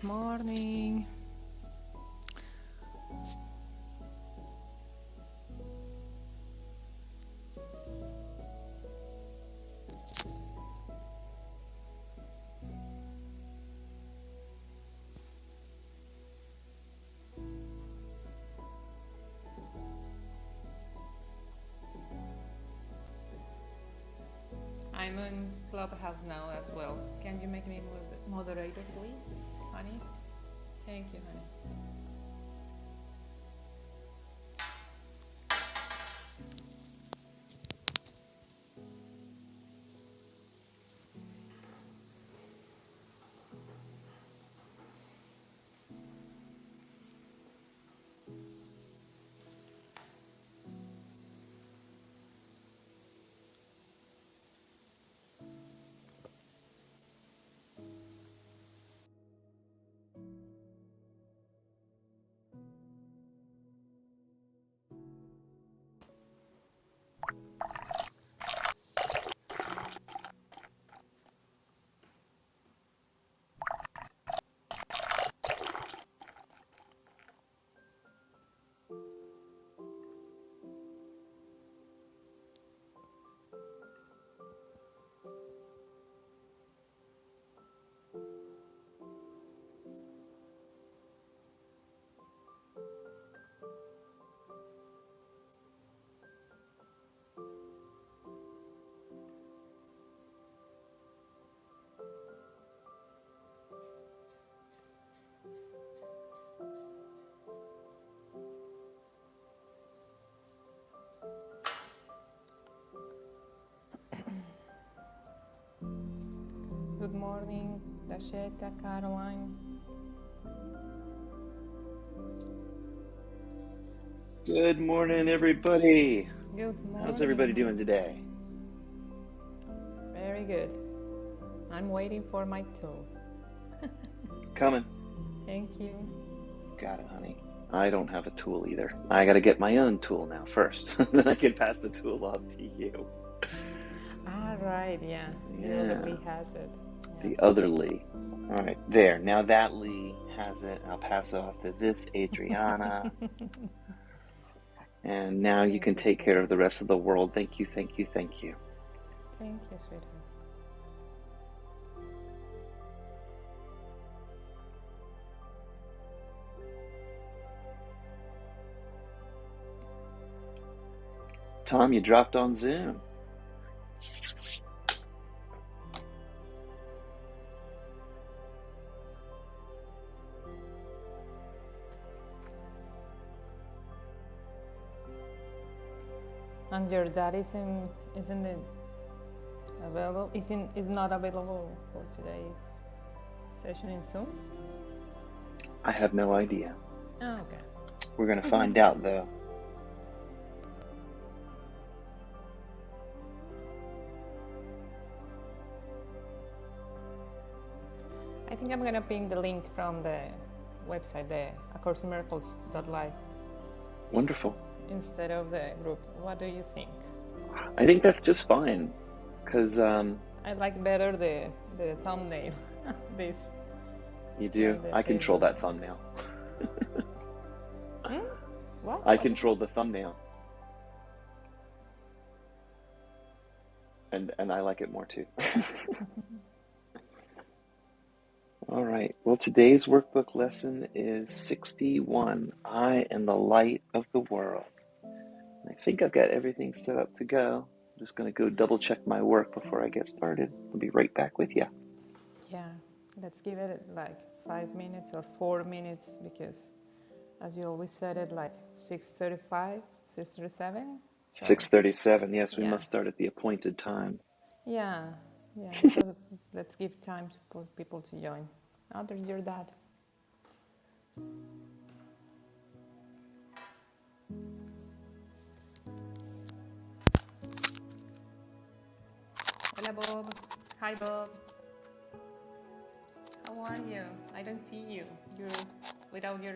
Good morning. I'm on Clubhouse now as well. Can you make me moderator, please, honey? Thank you, honey. Good morning, Dasheta, Caroline. Good morning, everybody. Good morning. How's everybody doing today? Very good. I'm waiting for my tool. Coming. Thank you. Got it, honey. I don't have a tool either. I got to get my own tool now first. Then I can pass the tool off to you. Ah, right, yeah. The other Lee has it. Yeah. The other Lee. All right, there. Now that Lee has it. I'll pass it off to this Adriana. And now you can take care of the rest of the world. Thank you, thank you, thank you. Thank you, sweetheart. Tom, you dropped on Zoom. And your dad isn't it available? Is not available for today's session in Zoom? I have no idea. Oh, okay. We're going to find out, though. I think I'm going to ping the link from the website, the accoursemiracles.live. Wonderful. Instead of the group. What do you think? I think that's just fine, because I like better the thumbnail. This. You do? I control that thumbnail. What? I control the thumbnail. And I like it more too. All right. Well, today's workbook lesson is 61. I am the light of the world. I think I've got everything set up to go. I'm just going to go double check my work before I get started. I'll be right back with you. Yeah. Let's give it like 5 minutes or 4 minutes because as you always said it like 6:35, 6:37. 6:37. Yes, we must start at the appointed time. Yeah. So let's give time for people to join. Oh, there's your dad. Hola, Bob. Hi, Bob. How are you? I don't see you. You're without your...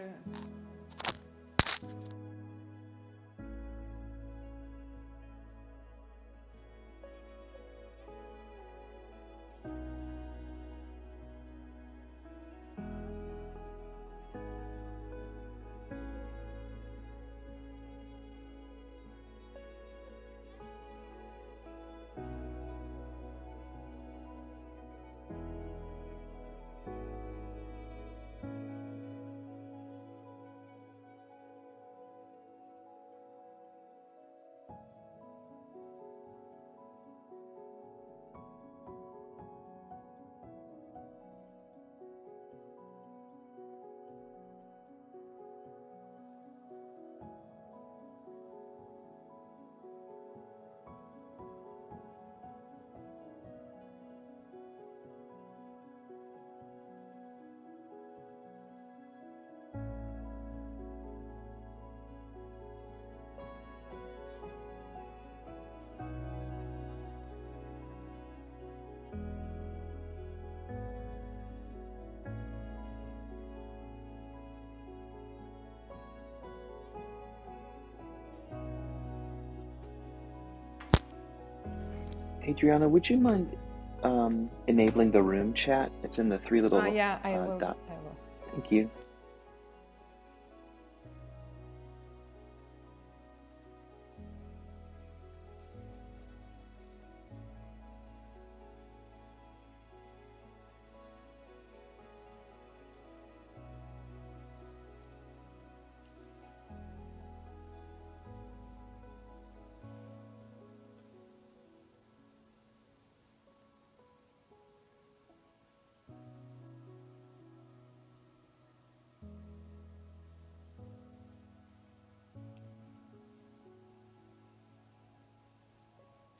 Adriana, would you mind enabling the room chat? It's in the three little Yeah, I will. dot. I will. Thank you.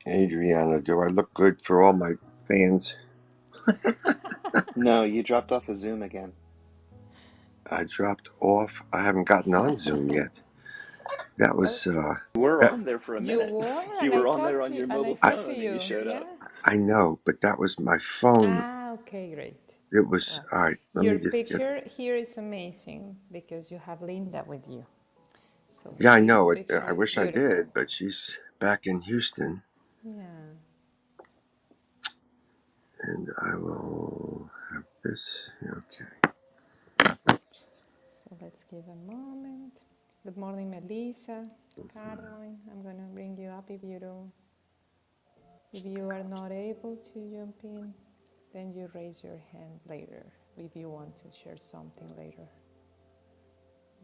Adriana, do I look good for all my fans? No, you dropped off of Zoom again. I dropped off. I haven't gotten on Zoom yet. That was, You were on there for a You minute. were, You and I were on there talked on to your and I mobile talked to phone and you you. showed Yeah. up. I know, but that was my phone. Okay, great. It was, Well, all right, let me your just get, picture here is amazing because you have Linda with you. So yeah, I this know. picture I is wish I beautiful. did, but she's back in Houston, Yeah. and I will have this. Okay. So let's give a moment. Good morning, Melissa, Caroline. I'm gonna bring you up if you don't. If you are not able to jump in, then you raise your hand later if you want to share something later.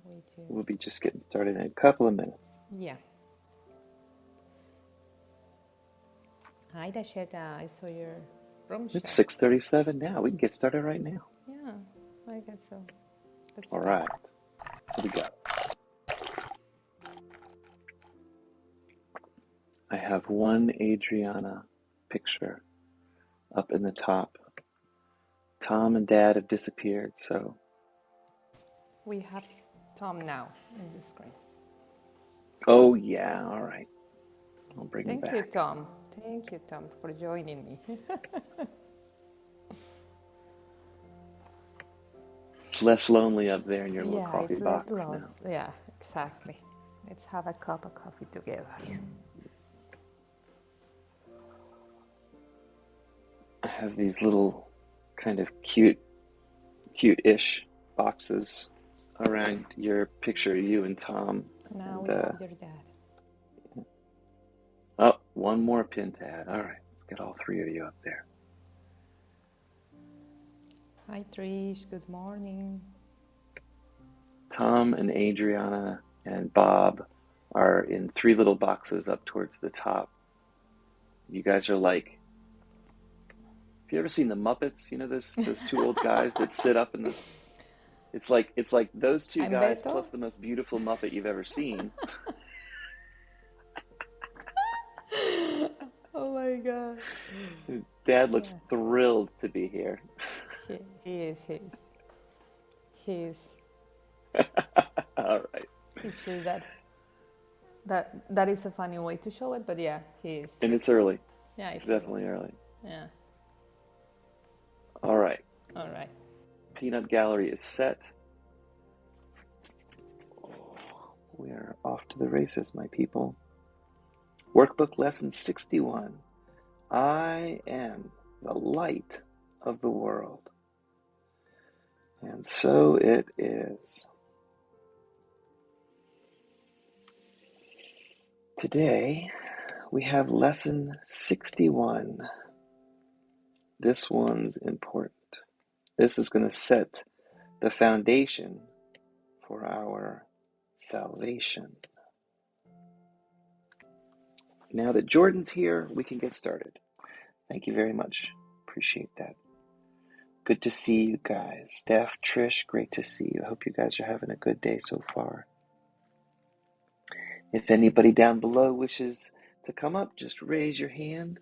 We do. We'll be just getting started in a couple of minutes. Yeah. Hi, Dasheta. I saw your room It's chat. 6:37 now. We can get started right now. Yeah, I guess so. Let's All start. right. Here we go. I have one Adriana picture up in the top. Tom and Dad have disappeared, so. We have Tom now in the screen. Oh, yeah. All right. I'll bring him Thank you, back. Tom. Thank you, Tom, for joining me. It's less lonely up there in your little Yeah, coffee it's less box lost. now. Yeah, exactly. Let's have a cup of coffee together. I have these little kind of cute-ish boxes around your picture, you and Tom. Now And, we have your dad. oh, one more pin to add. All right. Let's get all three of you up there. Hi, Trish. Good morning. Tom and Adriana and Bob are in three little boxes up towards the top. You guys are like, have you ever seen the Muppets? You know those two old guys that sit up in the. It's like those two I'm guys Beto. plus the most beautiful Muppet you've ever seen. Oh my God. Dad looks Yeah. thrilled to be here. He is. All right. It's just that is a funny way to show it, but yeah, he is. And it's early. Yeah, It's it's definitely early. Yeah. All right. All right. Peanut Gallery is set. We are off to the races, my people. Workbook lesson 61. I am the light of the world. And so it is. Today, we have lesson 61. This one's important. This is going to set the foundation for our salvation. Now that Jordan's here, we can get started. Thank you very much. Appreciate that. Good to see you guys. Steph, Trish, great to see you. I hope you guys are having a good day so far. If anybody down below wishes to come up, just raise your hand.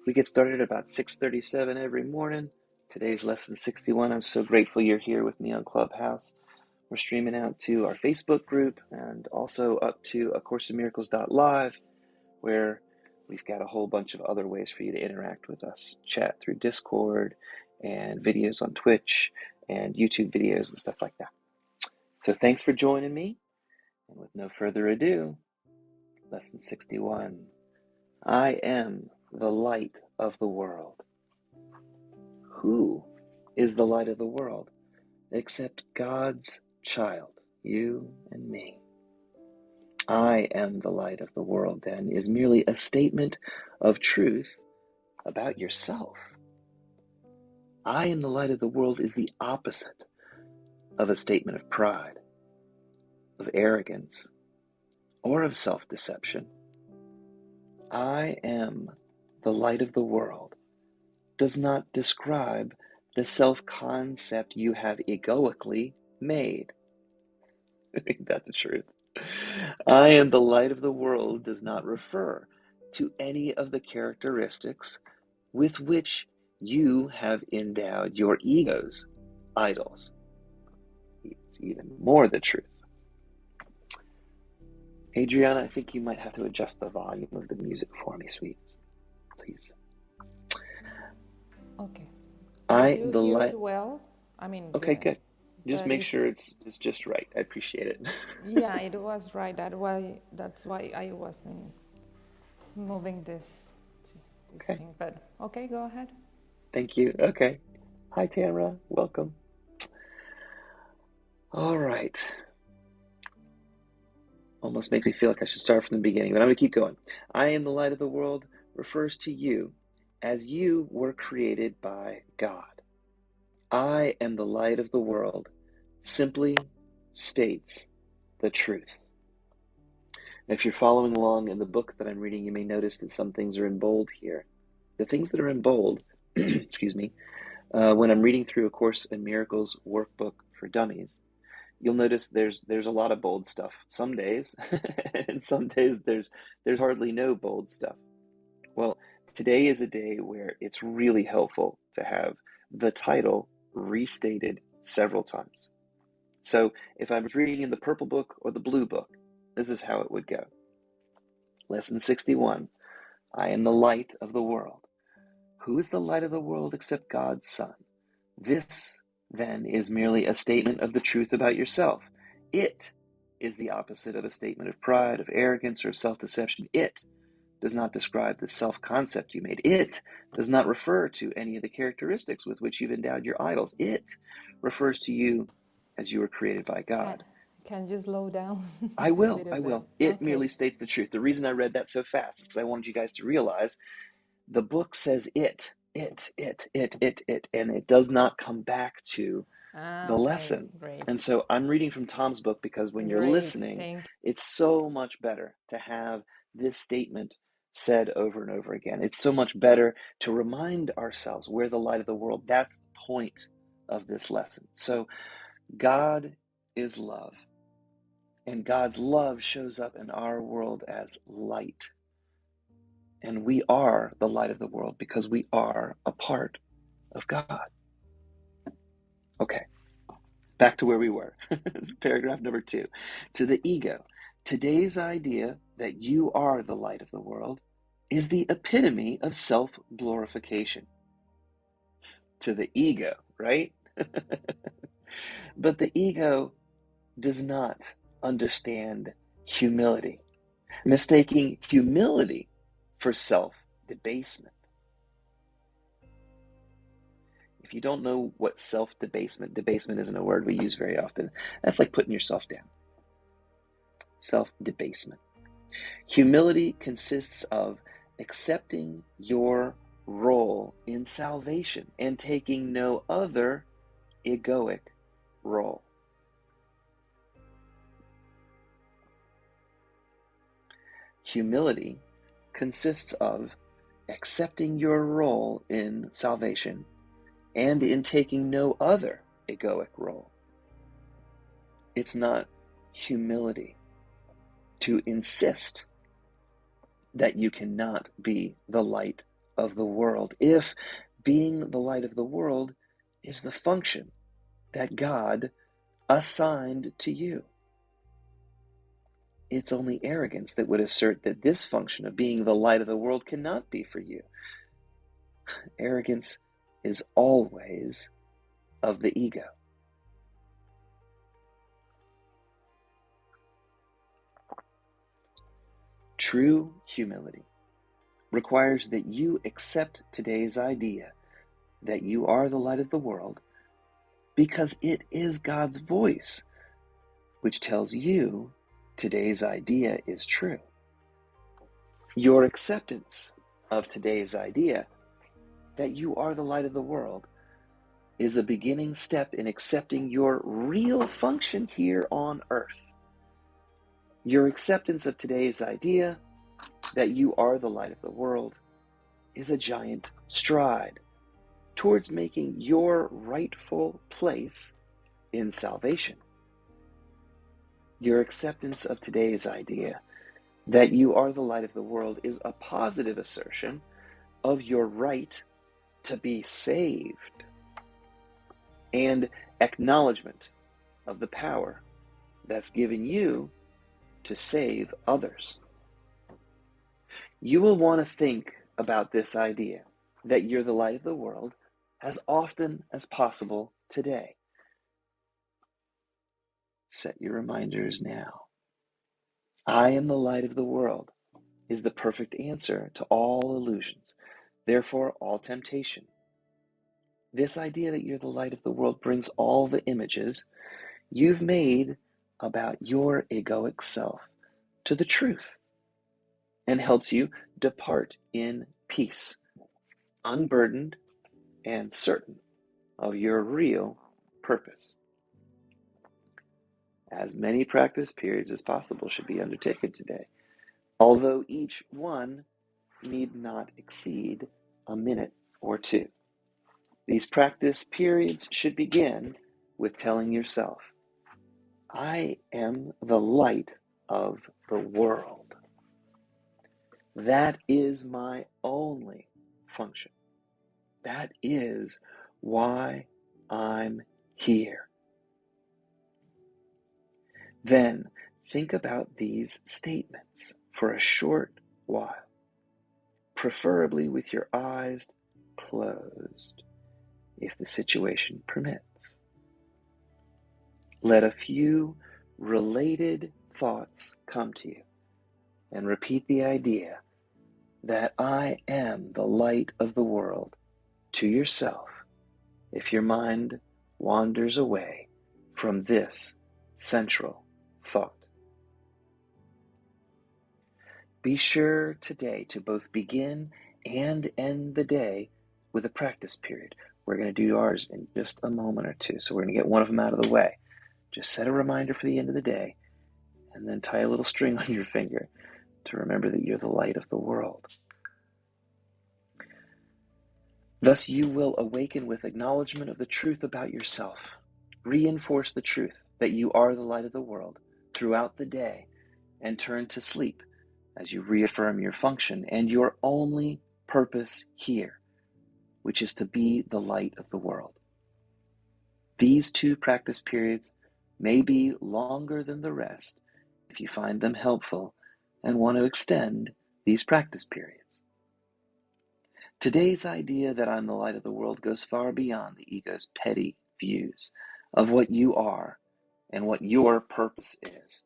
We get started at about 6:37 every morning. Today's lesson 61. I'm so grateful you're here with me on Clubhouse. We're streaming out to our Facebook group and also up to A Course in Miracles.live, where we've got a whole bunch of other ways for you to interact with us. Chat through Discord and videos on Twitch and YouTube videos and stuff like that. So thanks for joining me. And with no further ado, lesson 61. I am the light of the world. Who is the light of the world except God's child, you and me? I am the light of the world, then, is merely a statement of truth about yourself. I am the light of the world is the opposite of a statement of pride, of arrogance, or of self-deception. I am the light of the world does not describe the self-concept you have egoically made. Ain't that the truth? I am the light of the world does not refer to any of the characteristics with which you have endowed your ego's idols. It's even more the truth. Adriana, I think you might have to adjust the volume of the music for me, sweet. Please. Okay. I, Did you the hear light. it well? I mean, Okay, good. Just but make if sure it's just right. I appreciate it. yeah, it was right. That's why I wasn't moving this Okay, thing. But okay, go ahead. thank you. Okay. Hi, Tamara. Welcome. All right. Almost makes me feel like I should start from the beginning, but I'm going to keep going. I am the light of the world refers to you as you were created by God. I am the light of the world simply states the truth. If you're following along in the book that I'm reading, you may notice that some things are in bold here. The things that are in bold, excuse me, when I'm reading through A Course in Miracles workbook for dummies, you'll notice there's a lot of bold stuff some days, and some days there's hardly no bold stuff. Well, today is a day where it's really helpful to have the title restated several times. So if I was reading in the purple book or the blue book, this is how it would go. Lesson 61, I am the light of the world. Who is the light of the world except God's Son? This, then, is merely a statement of the truth about yourself. It is the opposite of a statement of pride, of arrogance, or of self-deception. It does not describe the self-concept you made. It does not refer to any of the characteristics with which you've endowed your idols. It refers to you as you were created by Can God. can you slow down I a will. little I bit? will. It Okay. merely states the truth. The reason I read that so fast is because I wanted you guys to realize the book says it, and it does not come back to Ah, the okay. lesson. Great. And so I'm reading from Tom's book because when you're Great. listening, Thank it's so much better to have this statement said over and over again. It's so much better to remind ourselves we're the light of the world. That's the point of this lesson. So God is love, and God's love shows up in our world as light. And we are the light of the world because we are a part of God. Okay, back to where we were. This is paragraph number 2. To the ego, today's idea that you are the light of the world is the epitome of self-glorification. To the ego, right? But the ego does not understand humility, mistaking humility for self-debasement. If you don't know what debasement isn't a word we use very often. That's like putting yourself down. Self-debasement. Humility consists of accepting your role in salvation and taking no other egoic role. Humility consists of accepting your role in salvation and in taking no other egoic role. It's not humility to insist that you cannot be the light of the world if being the light of the world is the function that God assigned to you. It's only arrogance that would assert that this function of being the light of the world cannot be for you. Arrogance is always of the ego. True humility requires that you accept today's idea that you are the light of the world, because it is God's voice which tells you today's idea is true. Your acceptance of today's idea that you are the light of the world is a beginning step in accepting your real function here on earth. Your acceptance of today's idea that you are the light of the world is a giant stride towards making your rightful place in salvation. Your acceptance of today's idea that you are the light of the world is a positive assertion of your right to be saved and acknowledgement of the power that's given you to save others. You will want to think about this idea that you're the light of the world as often as possible today. Set your reminders now. I am the light of the world is the perfect answer to all illusions, therefore all temptation. This idea that you're the light of the world brings all the images you've made about your egoic self to the truth and helps you depart in peace, unburdened and certain of your real purpose. As many practice periods as possible should be undertaken today, although each one need not exceed a minute or two. These practice periods should begin with telling yourself, I am the light of the world. That is my only function. That is why I'm here. Then think about these statements for a short while, preferably with your eyes closed, if the situation permits. Let a few related thoughts come to you and repeat the idea that I am the light of the world to yourself if your mind wanders away from this central thought. Be sure today to both begin and end the day with a practice period. We're going to do ours in just a moment or two, so we're going to get one of them out of the way. Just set a reminder for the end of the day, and then tie a little string on your finger to remember that you're the light of the world. Thus you will awaken with acknowledgement of the truth about yourself. Reinforce the truth that you are the light of the world throughout the day, and turn to sleep as you reaffirm your function and your only purpose here, which is to be the light of the world. These two practice periods may be longer than the rest if you find them helpful and want to extend these practice periods. Today's idea that I'm the light of the world goes far beyond the ego's petty views of what you are and what your purpose is.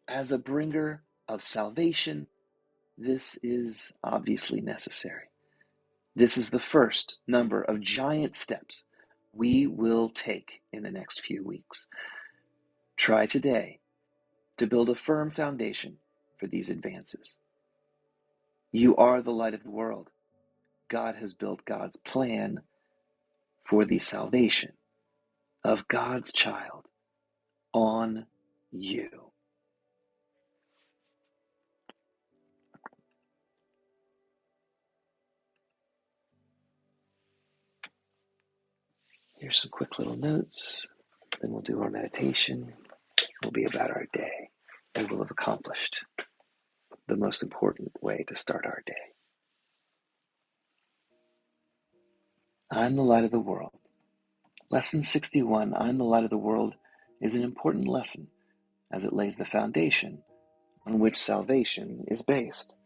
As a bringer of salvation, this is obviously necessary. This is the first number of giant steps we will take in the next few weeks. Try today to build a firm foundation for these advances. You are the light of the world. God has built God's plan for the salvation of God's child on you. Here's some quick little notes. Then we'll do our meditation. It will be about our day. We will have accomplished the most important way to start our day. I'm the light of the world. Lesson 61, I'm the light of the world, is an important lesson as it lays the foundation on which salvation is based.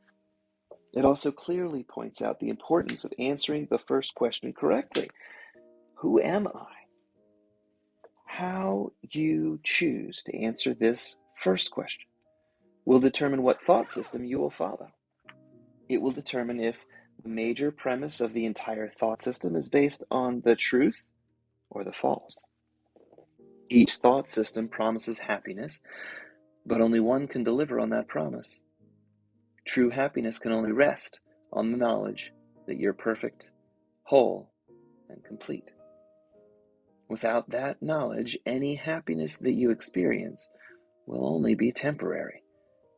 It also clearly points out the importance of answering the first question correctly. Who am I? How you choose to answer this first question will determine what thought system you will follow. It will determine if the major premise of the entire thought system is based on the truth or the false. Each thought system promises happiness, but only one can deliver on that promise. True happiness can only rest on the knowledge that you're perfect, whole, and complete. Without that knowledge, any happiness that you experience will only be temporary.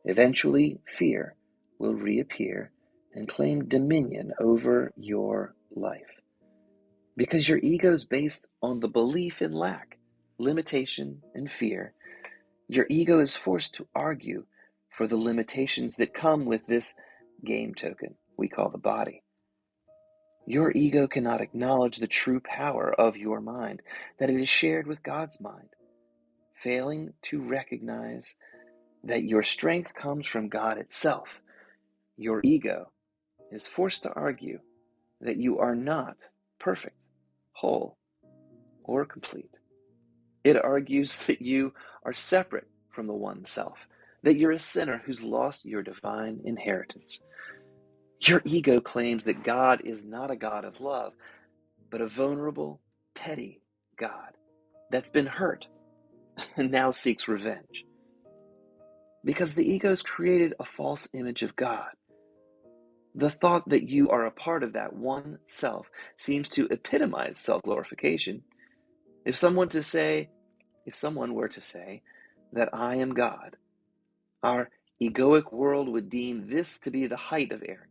Eventually, fear will reappear and claim dominion over your life. Because your ego is based on the belief in lack, limitation, and fear, your ego is forced to argue for the limitations that come with this game token we call the body. Your ego cannot acknowledge the true power of your mind, that it is shared with God's mind, failing to recognize that your strength comes from God itself. Your ego is forced to argue that you are not perfect, whole, or complete. It argues that you are separate from the one self, that you're a sinner who's lost your divine inheritance. Your ego claims that God is not a God of love, but a vulnerable, petty God that's been hurt and now seeks revenge. Because the ego's created a false image of God. The thought that you are a part of that one self seems to epitomize self-glorification. If someone were to say that I am God, our egoic world would deem this to be the height of arrogance.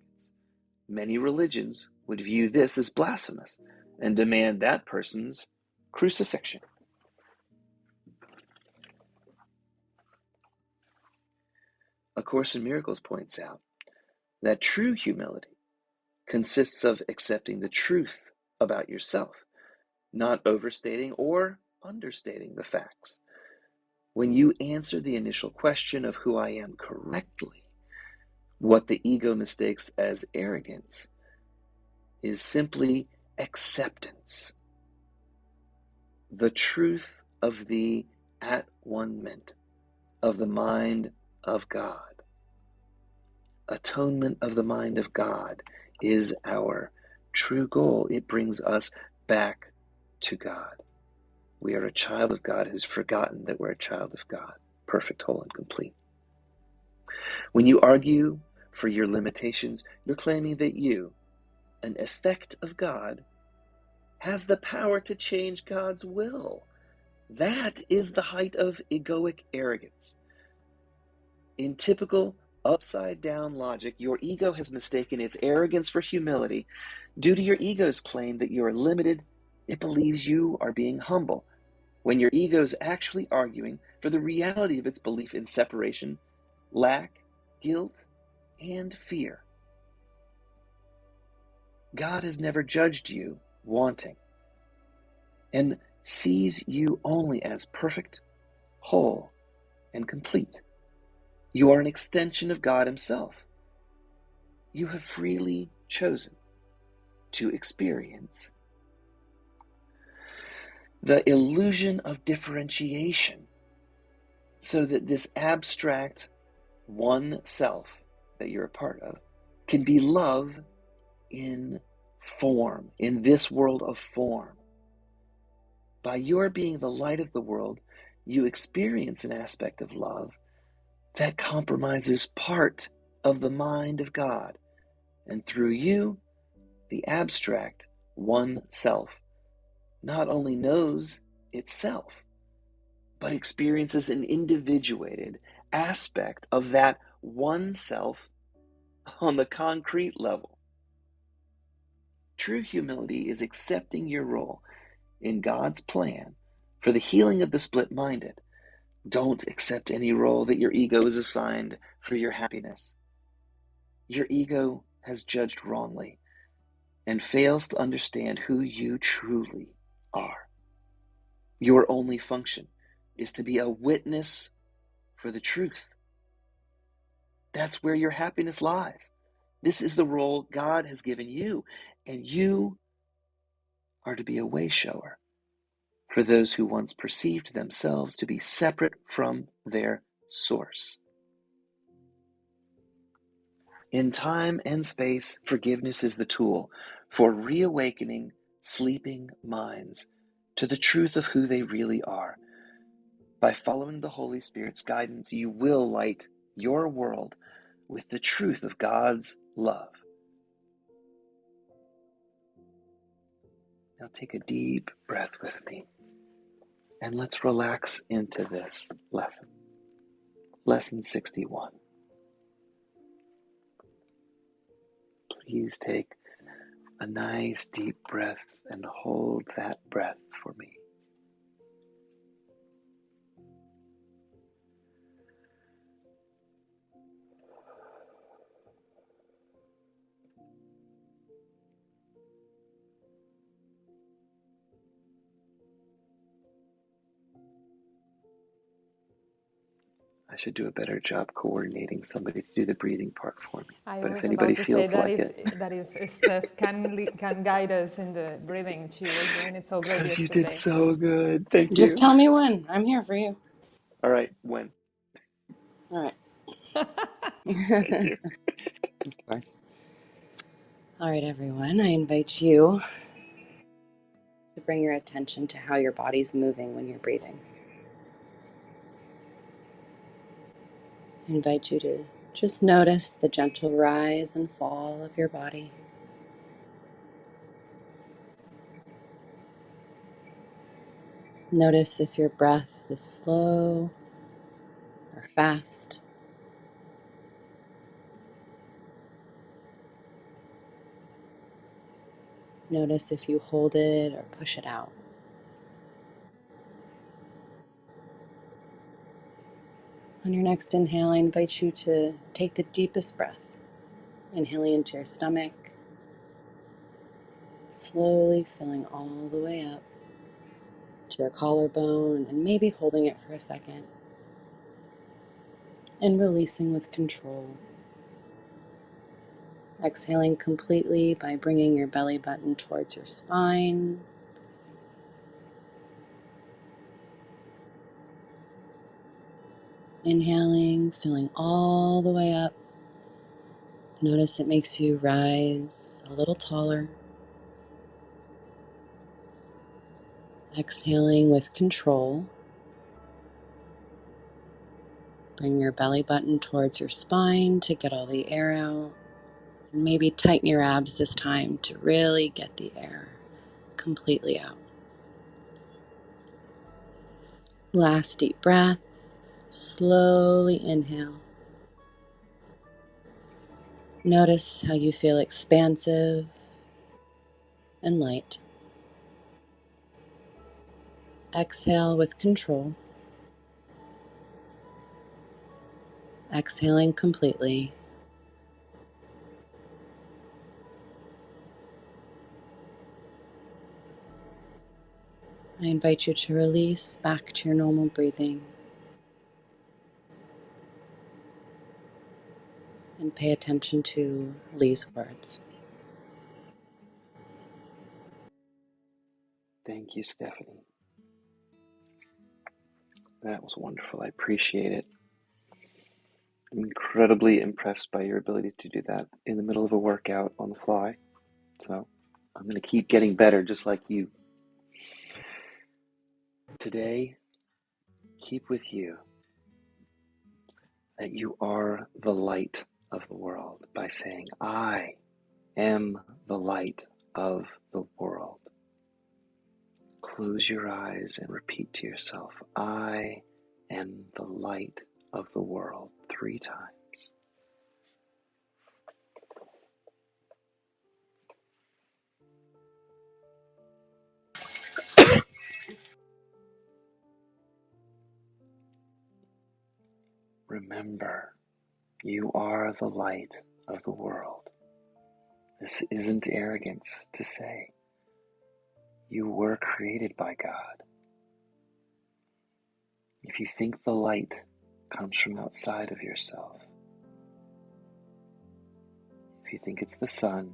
Many religions would view this as blasphemous and demand that person's crucifixion. A Course in Miracles points out that true humility consists of accepting the truth about yourself, not overstating or understating the facts. When you answer the initial question of who I am correctly, what the ego mistakes as arrogance is simply acceptance. The truth of the at-one-ment of the mind of God. Atonement of the mind of God is our true goal. It brings us back to God. We are a child of God who's forgotten that we're a child of God, perfect, whole, and complete. When you argue for your limitations, you're claiming that you, an effect of God, has the power to change God's will. That is the height of egoic arrogance. In typical upside-down logic, your ego has mistaken its arrogance for humility. Due to your ego's claim that you are limited, it believes you are being humble, when your ego is actually arguing for the reality of its belief in separation, lack, guilt, and fear. God has never judged you wanting and sees you only as perfect, whole, and complete. You are an extension of God Himself. You have freely chosen to experience the illusion of differentiation so that this abstract one self that you're a part of can be love in form, in this world of form. By your being the light of the world, you experience an aspect of love that compromises part of the mind of God. And through you, the abstract one self not only knows itself, but experiences an individuated aspect of that one self on the concrete level. True humility is accepting your role in God's plan for the healing of the split-minded. Don't accept any role that your ego is assigned for your happiness. Your ego has judged wrongly and fails to understand who you truly are. Your only function is to be a witness for the truth. That's where your happiness lies. This is the role God has given you, and you are to be a way shower for those who once perceived themselves to be separate from their source. In time and space, forgiveness is the tool for reawakening sleeping minds to the truth of who they really are. By following the Holy Spirit's guidance, you will light your world with the truth of God's love. Now take a deep breath with me, and let's relax into this lesson. Lesson 61. Please take a nice deep breath and hold that breath for me. I should do a better job coordinating somebody to do the breathing part for me. I But if was about anybody to say feels that like it, if Steph can guide us in the breathing, she was doing it so great because you did yesterday. so good. Thank Just you. tell me when. I'm here for you. All right, when? All right. Thank you. Of course. All right, everyone. I invite you to bring your attention to how your body's moving when you're breathing. I invite you to just notice the gentle rise and fall of your body. Notice if your breath is slow or fast. Notice if you hold it or push it out. On your next inhale, I invite you to take the deepest breath, inhaling into your stomach, slowly filling all the way up to your collarbone and maybe holding it for a second and releasing with control. Exhaling completely by bringing your belly button towards your spine. Inhaling, filling all the way up. Notice it makes you rise a little taller. Exhaling with control. Bring your belly button towards your spine to get all the air out. And maybe tighten your abs this time to really get the air completely out. Last deep breath. Slowly inhale. Notice how you feel expansive and light. Exhale with control. Exhaling completely. I invite you to release back to your normal breathing and pay attention to Lee's words. Thank you, Stephanie. That was wonderful. I appreciate it. I'm incredibly impressed by your ability to do that in the middle of a workout on the fly. So I'm going to keep getting better just like you. Today, keep with you that you are the light of the world by saying, I am the light of the world. Close your eyes and repeat to yourself, I am the light of the world 3 times. Remember, you are the light of the world. This isn't arrogance to say. You were created by God. If you think the light comes from outside of yourself, if you think it's the sun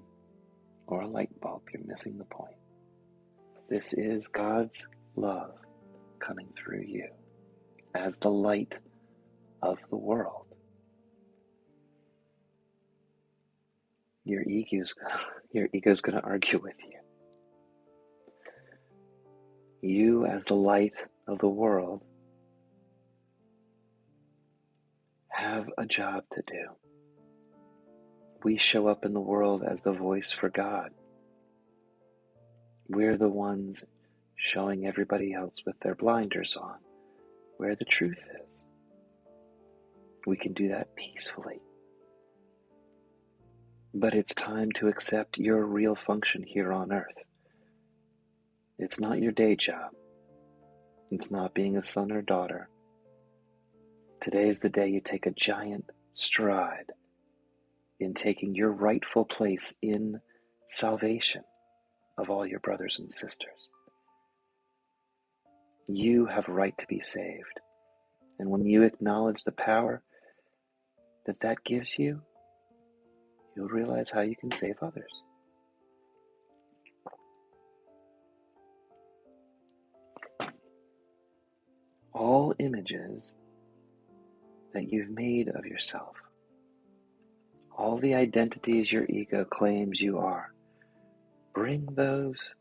or a light bulb, you're missing the point. This is God's love coming through you as the light of the world. your ego's going to argue with you. You, as the light of the world, have a job to do. We show up in the world as the voice for God. We're the ones showing everybody else with their blinders on where the truth is. We can do that peacefully. But it's time to accept your real function here on earth. It's not your day job. It's not being a son or daughter. Today is the day you take a giant stride in taking your rightful place in salvation of all your brothers and sisters. You have a right to be saved. And when you acknowledge the power that gives you, you'll realize how you can save others. All images that you've made of yourself, all the identities your ego claims you are, bring those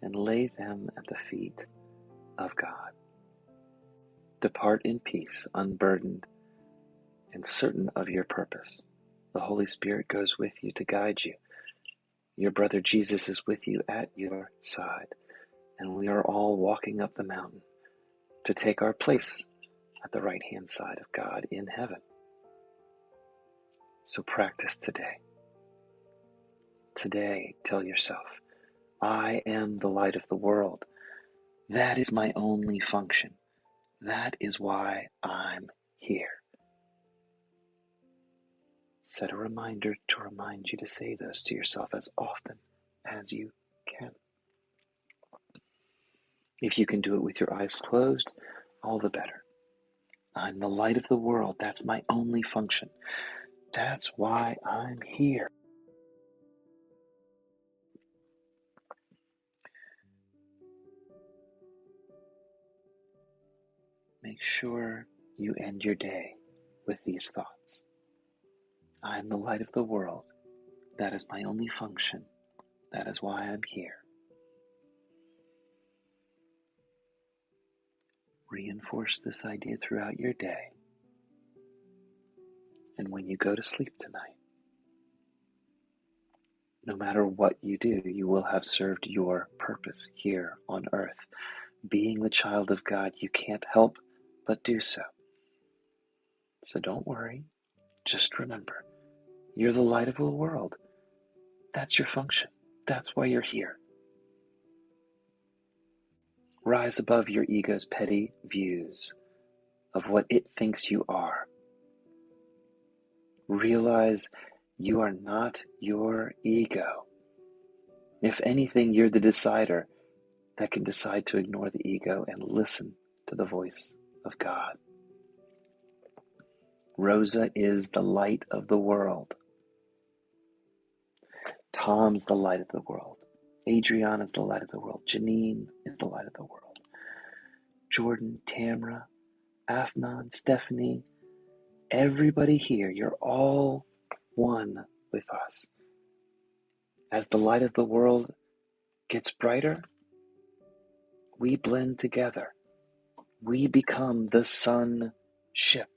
and lay them at the feet of God. Depart in peace, unburdened, and certain of your purpose. The Holy Spirit goes with you to guide you. Your brother Jesus is with you at your side, and we are all walking up the mountain to take our place at the right-hand side of God in heaven. So practice today. Today, tell yourself, I am the light of the world. That is my only function. That is why I'm here. Set a reminder to remind you to say those to yourself as often as you can. If you can do it with your eyes closed, all the better. I'm the light of the world. That's my only function. That's why I'm here. Make sure you end your day with these thoughts. I am the light of the world. That is my only function. That is why I'm here. Reinforce this idea throughout your day. And when you go to sleep tonight, no matter what you do, you will have served your purpose here on earth. Being the child of God, you can't help but do so. So don't worry. Just remember, you're the light of the world. That's your function. That's why you're here. Rise above your ego's petty views of what it thinks you are. Realize you are not your ego. If anything, you're the decider that can decide to ignore the ego and listen to the voice of God. Rosa is the light of the world. Tom's the light of the world. Adriana is the light of the world. Janine is the light of the world. Jordan, Tamra, Afnan, Stephanie, everybody here, you're all one with us. As the light of the world gets brighter, we blend together. We become the sun ship,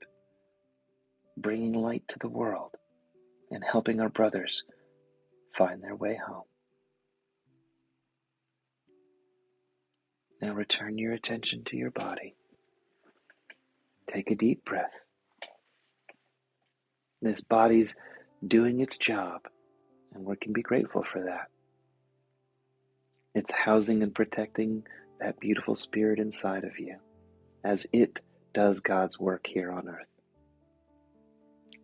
bringing light to the world and helping our brothers find their way home. Now return your attention to your body. Take a deep breath. This body's doing its job, and we can be grateful for that. It's housing and protecting that beautiful spirit inside of you as it does God's work here on earth.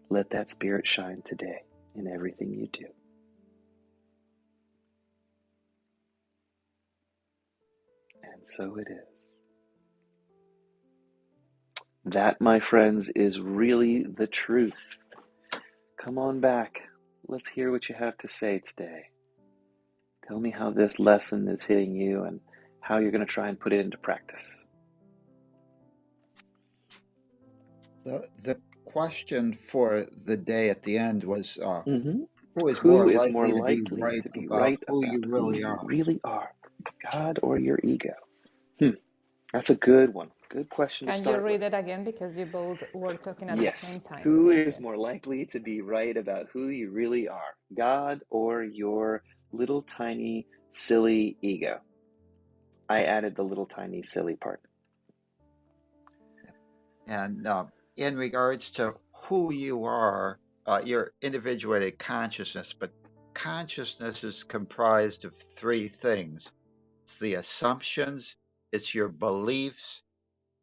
Let that spirit shine today in everything you do. And so it is. That, my friends, is really the truth. Come on back. Let's hear what you have to say today. Tell me how this lesson is hitting you and how you're going to try and put it into practice. The question for the day at the end was, Mm-hmm. Who is more Who is more likely to be likely right to be about right who about you who really you are? really are, God or your ego? That's a good one. Good question to Can you start with. read it again because you both were talking at the same Yes. time? Who Thank is you. more likely to be right about who you really are, God or your little tiny silly ego? I added the little tiny silly part. And in regards to who you are, your individuated consciousness, but consciousness is comprised of three things. It's the assumptions, it's your beliefs,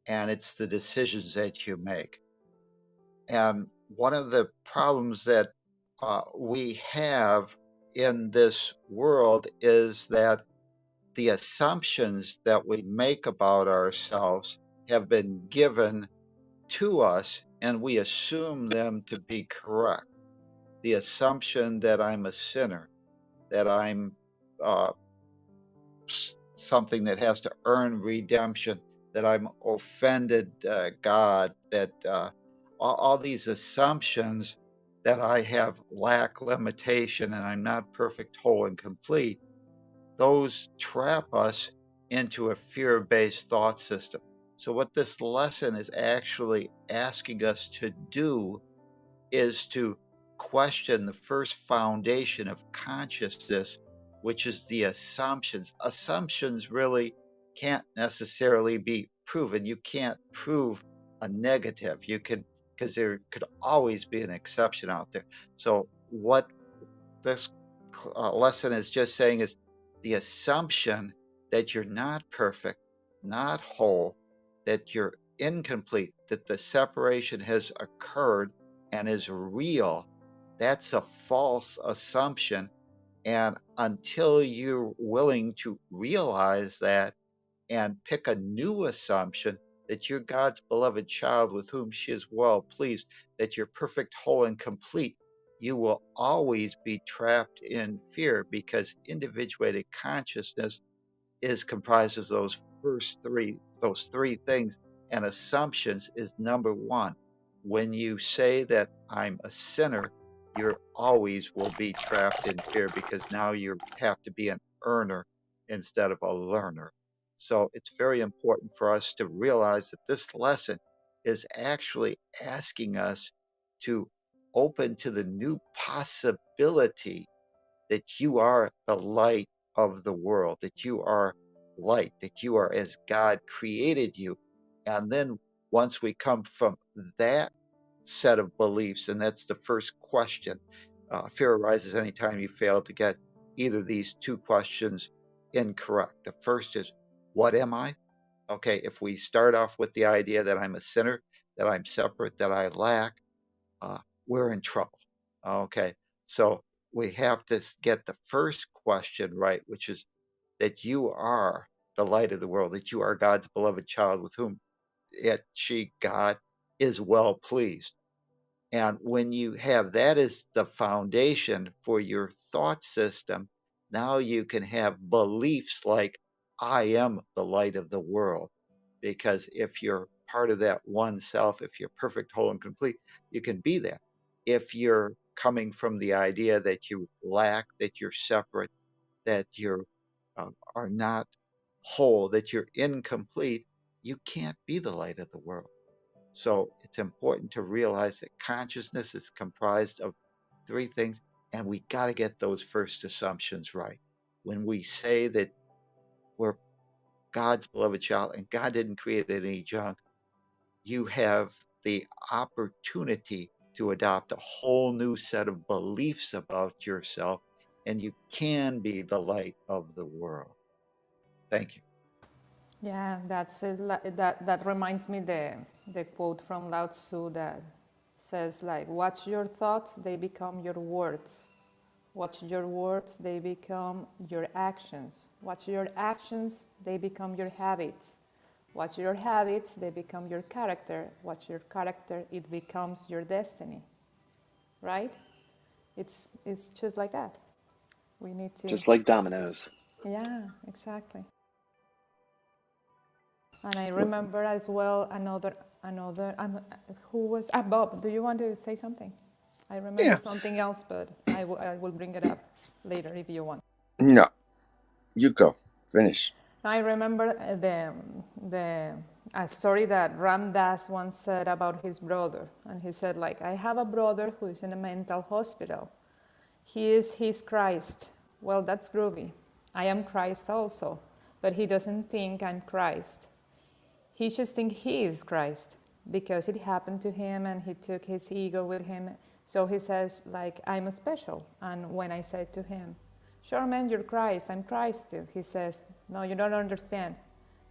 and it's the decisions that you make. And one of the problems that we have in this world is that the assumptions that we make about ourselves have been given to us and we assume them to be correct. The assumption that I'm a sinner, that I'm uh, something that has to earn redemption, that I'm offended God, that all these assumptions that I have lack limitation and I'm not perfect, whole, and complete, those trap us into a fear based thought system. So, what this lesson is actually asking us to do is to question the first foundation of consciousness, which is the assumptions. Assumptions really can't necessarily be proven. You can't prove a negative. You can, because there could always be an exception out there. So, what this lesson is just saying is the assumption that you're not perfect, not whole, that you're incomplete, that the separation has occurred and is real. That's a false assumption. And until you're willing to realize that and pick a new assumption that you're God's beloved child with whom she is well pleased, that you're perfect, whole, and complete, you will always be trapped in fear because individuated consciousness is comprised of those three things, and assumptions is number one. When you say that I'm a sinner, you always will be trapped in fear because now you have to be an earner instead of a learner. So it's very important for us to realize that this lesson is actually asking us to open to the new possibility that you are the light of the world, that you are light, that you are as God created you. And then once we come from that set of beliefs, and that's the first question, fear arises anytime you fail to get either of these two questions incorrect. The first is, what am I? Okay, if we start off with the idea that I'm a sinner, that I'm separate, that I lack, uh, we're in trouble. Okay, so we have to get the first question right, which is that you are the light of the world, that you are God's beloved child with whom God, is well pleased. And when you have that as the foundation for your thought system, now you can have beliefs like, I am the light of the world. Because if you're part of that one self, if you're perfect, whole, and complete, you can be that. If you're coming from the idea that you lack, that you're separate, that you are not whole, that you're incomplete, you can't be the light of the world. So it's important to realize that consciousness is comprised of three things, and we got to get those first assumptions right. When we say that we're God's beloved child and God didn't create any junk, you have the opportunity to adopt a whole new set of beliefs about yourself, and you can be the light of the world. Thank you. Yeah, that's it. That reminds me the quote from Lao Tzu that says like, "Watch your thoughts; they become your words. Watch your words; they become your actions. Watch your actions; they become your habits. Watch your habits; they become your character. Watch your character; it becomes your destiny." Right? It's just like that. We need to. Just like dominoes. Yeah, exactly. And I remember as well another who was Bob. Do you want to say something? I remember Yeah. something else, but I will bring it up later if you want. No, you go. Finish. I remember the a story that Ram Dass once said about his brother, and he said like, I have a brother who is in a mental hospital. He is his Christ. Well, that's groovy. I am Christ also, but he doesn't think I'm Christ. He just thinks he is Christ because it happened to him and he took his ego with him. So he says like, I'm special. And when I said to him, sure man, you're Christ, I'm Christ too. He says, no, you don't understand.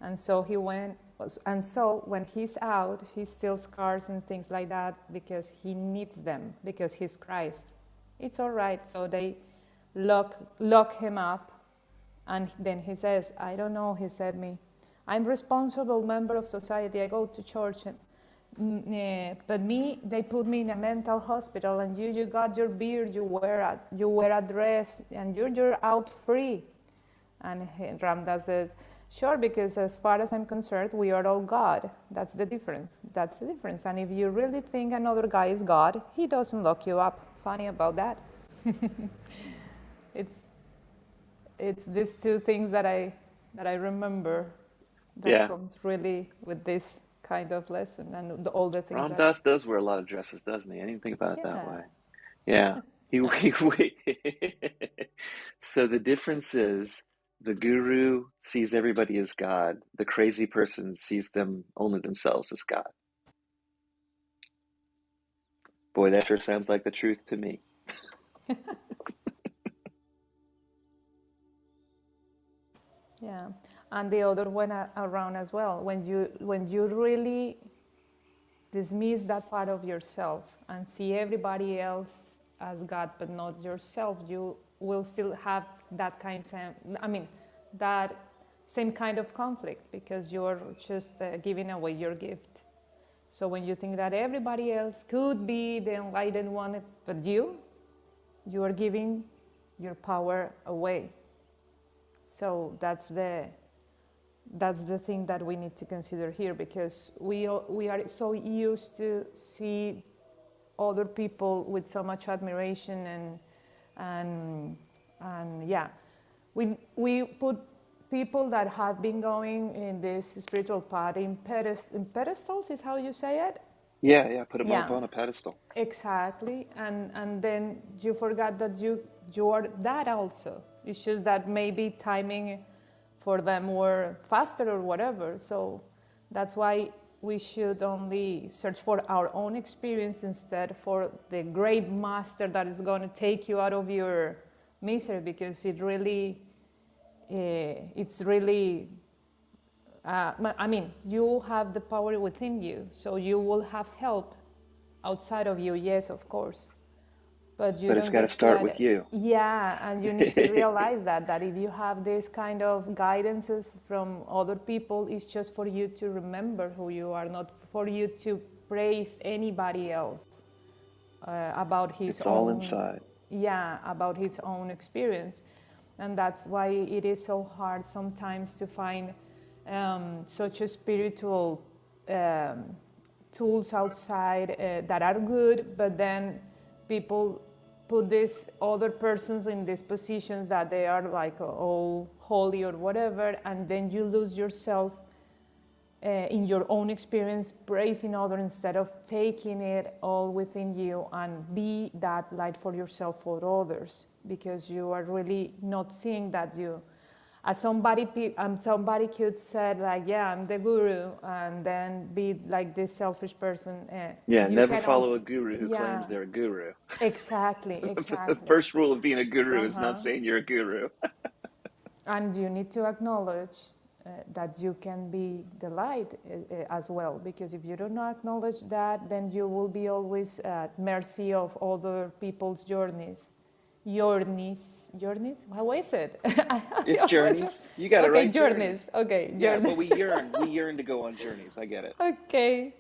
And so he went, and so when he's out, he steals scars and things like that because he needs them, because he's Christ. It's all right. So they lock him up. And then he says, I don't know, he said me, I'm responsible member of society, I go to church, but me, they put me in a mental hospital, and you got your beard, you wear a dress, and you're out free. And Ramdas says, sure, because as far as I'm concerned, we are all God. That's the difference. That's the difference. And if you really think another guy is God, he doesn't lock you up. Funny about that. It's these two things that I remember that Yeah. comes really with this kind of lesson and the older things Ram that Dass does wear a lot of dresses, doesn't he? I didn't think about it that yeah. way. Yeah. He So the difference is the guru sees everybody as God. The crazy person sees them only themselves as God. Boy, that sure sounds like the truth to me. Yeah, and the other one around as well. When you really dismiss that part of yourself and see everybody else as God, but not yourself, you will still have that that same kind of conflict because you're just giving away your gift. So when you think that everybody else could be the enlightened one, but you are giving your power away. So that's the thing that we need to consider here because we are so used to see other people with so much admiration and yeah, we put people that have been going in this spiritual path in pedestals is how you say it. Yeah, put him up Yeah, on a pedestal. exactly. And then you forgot that you are that also. It's just that maybe timing for them were faster or whatever. So that's why we should only search for our own experience instead for the great master that is going to take you out of your misery because it's really you have the power within you, so you will have help outside of you, yes, of course. But you But it's don't got to get to start that. with you. Yeah, and you need to realize that if you have this kind of guidances from other people, it's just for you to remember who you are, not for you to praise anybody else about his It's all own, inside. yeah, about his own experience. And that's why it is so hard sometimes to find such a spiritual tools outside that are good, but then people put these other persons in these positions that they are like all holy or whatever, and then you lose yourself in your own experience, praising others instead of taking it all within you and be that light for yourself for others, because you are really not seeing that you, as somebody could say like, yeah, I'm the guru, and then be like this selfish person. Yeah, You never can follow also, a guru who claims yeah, they're a guru. exactly, The exactly. first rule of being a guru is not Uh-huh. saying you're a guru. And you need to acknowledge that you can be the light as well, because if you do not acknowledge that, then you will be always at mercy of other people's journeys. Journeys? How is it? It's journeys. You got it Okay, right, journeys. journeys. Okay, Yeah, but journeys. we yearn to go on journeys. I get it. Okay.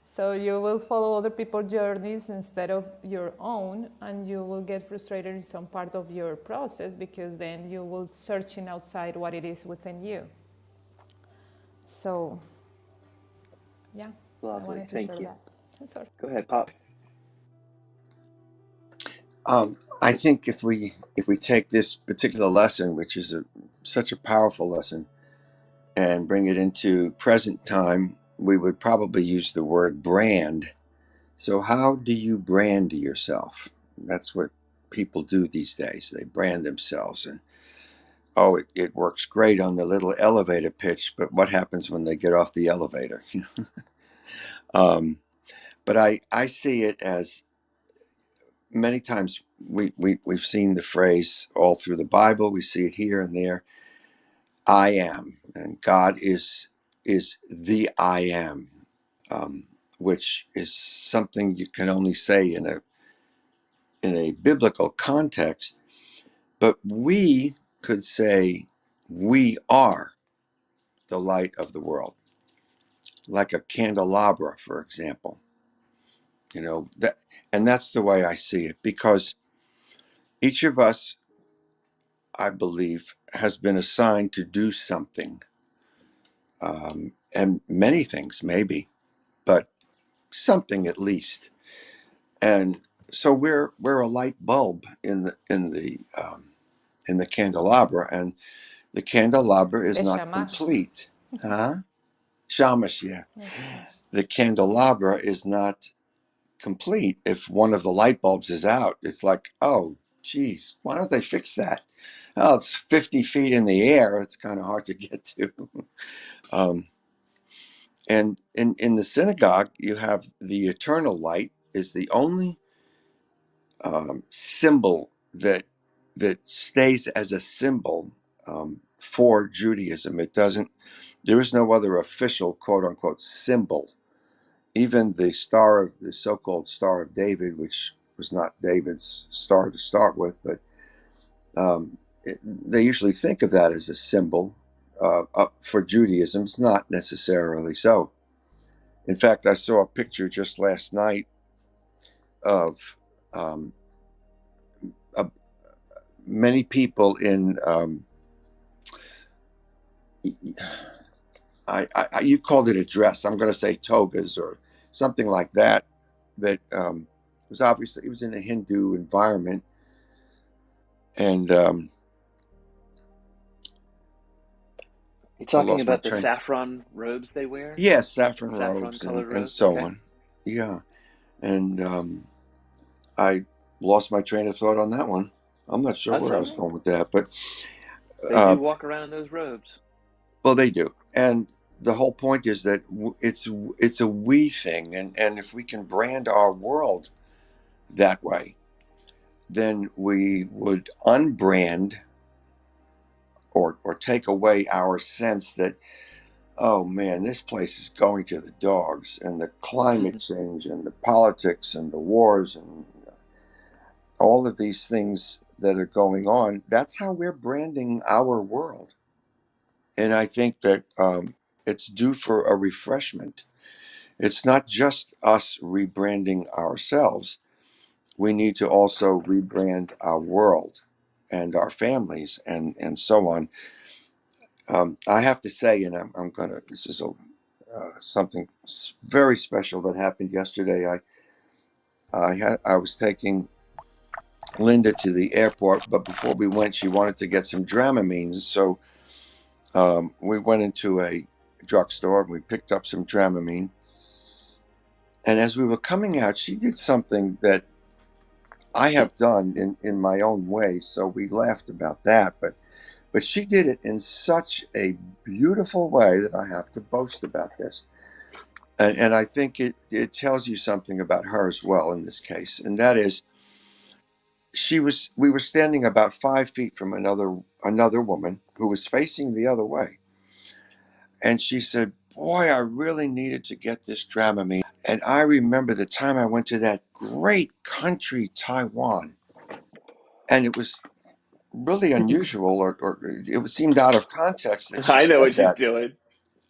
So you will follow other people's journeys instead of your own, and you will get frustrated in some part of your process because then you will searching outside what it is within you. So, yeah, I Lovely. wanted to Thank share you. that. Sorry. Go ahead, Pop. I think if we take this particular lesson, which is such a powerful lesson, and bring it into present time, we would probably use the word brand. So how do you brand yourself? That's what people do these days. They brand themselves, and oh, it works great on the little elevator pitch, but what happens when they get off the elevator? um, but I see it as many times we've seen the phrase all through the Bible. We see it here and there. I am, and God is the I am, which is something you can only say in a biblical context. But we could say we are the light of the world, like a candelabra, for example. That, and that's the way I see it, because each of us, I believe, has been assigned to do something, and many things maybe, but something at least. And so we're a light bulb in the candelabra, and the candelabra is The not shamash. complete, huh? Shamash, yeah. The shamash. The candelabra is not complete if one of the light bulbs is out. It's like, oh, geez, why don't they fix that? Oh, it's 50 feet in the air. It's kind of hard to get to. um, and in the synagogue, you have the eternal light is the only symbol that stays as a symbol for Judaism. It doesn't. There is no other official quote unquote symbol. Even the so-called Star of David, which was not David's star to start with, but they usually think of that as a symbol for Judaism. It's not necessarily so. In fact, I saw a picture just last night of um, a, many people in you called it a dress. I'm going to say togas or something like that. That was obviously, it was in a Hindu environment, and You I talking lost my about the train. saffron robes they wear? Yes, saffron Saffron robes colored and robes? so Okay. on. Yeah, and I lost my train of thought on that one. I'm not sure That's where I all was right. going with that, but They uh, do walk around in those robes. well, they do, and the whole point is that it's a we thing, and if we can brand our world that way, then we would unbrand or take away our sense that, oh man, this place is going to the dogs, and the climate Hmm. change and the politics and the wars and all of these things that are going on. That's how we're branding our world. And I think that it's due for a refreshment. It's not just us rebranding ourselves. We need to also rebrand our world and our families and so on. I have to say, and I'm going to, this is something very special that happened yesterday. I was taking Linda to the airport, but before we went, she wanted to get some Dramamine. So we went into a drugstore and we picked up some Dramamine. And as we were coming out, she did something that I have done in my own way. So we laughed about that, but she did it in such a beautiful way that I have to boast about this. And I think it tells you something about her as well in this case. And that is, we were standing about 5 feet from another woman who was facing the other way. And she said, boy, I really needed to get this Dramamine. And I remember the time I went to that great country, Taiwan. And it was really unusual, or it seemed out of context that she I know said what she's that. doing.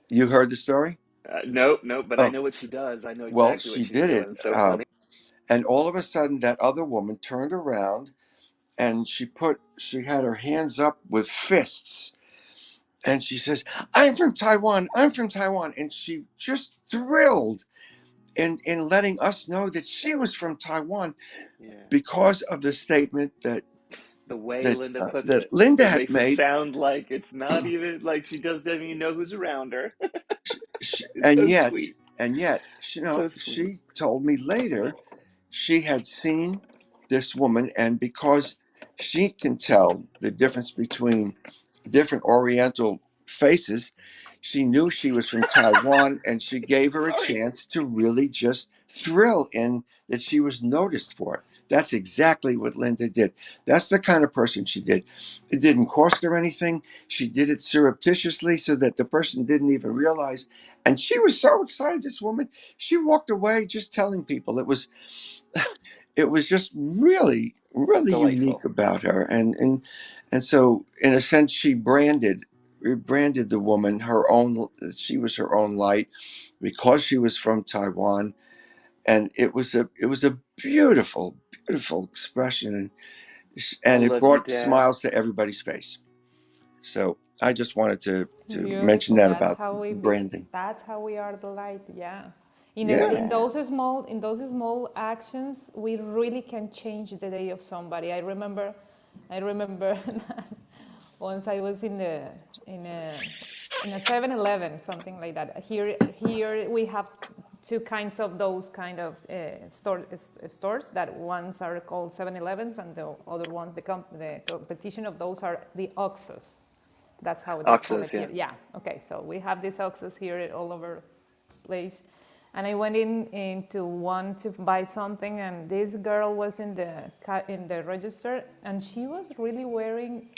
You heard the story? Nope, nope, but I Oh, know what she does. I know well, exactly what she she's did doing. it. It's so funny. And all of a sudden, that other woman turned around and she had her hands up with fists. And she says, I'm from Taiwan. I'm from Taiwan. And she just thrilled. in letting us know that she was from Taiwan Yeah. because of the statement that The way Linda puts that it, Linda it had makes it made. sound like it's not even like she doesn't even know who's around her. It's And so yet, sweet. So sweet. she told me later she had seen this woman, and because she can tell the difference between different Oriental faces, she knew she was from Taiwan, and she gave her a Sorry. chance to really just thrill in that she was noticed for it. That's exactly what Linda did. That's the kind of person she did. It didn't cost her anything. She did it surreptitiously so that the person didn't even realize. And she was so excited, this woman. She walked away just telling people. It was just really, really unique Delightful. about her. And so in a sense she branded the woman her own. She was her own light because she was from Taiwan. And it was a beautiful, beautiful expression, I and it love you, brought Dad. smiles to everybody's face. So I just wanted to mention Beautiful. that about branding. That's how we are the light. Yeah. Yeah. In Yeah. those small actions, we really can change the day of somebody. I remember that once I was in a in a 7-Eleven, something like that. Here we have two kinds of those kind of stores. That ones are called 7-Elevens, and the other ones, the competition of those are the Oxos. That's how they call it Oxos, yeah. here. Yeah. Okay. So we have these Oxos here all over the place. And I went into one to buy something, and this girl was in the register, and she was really wearing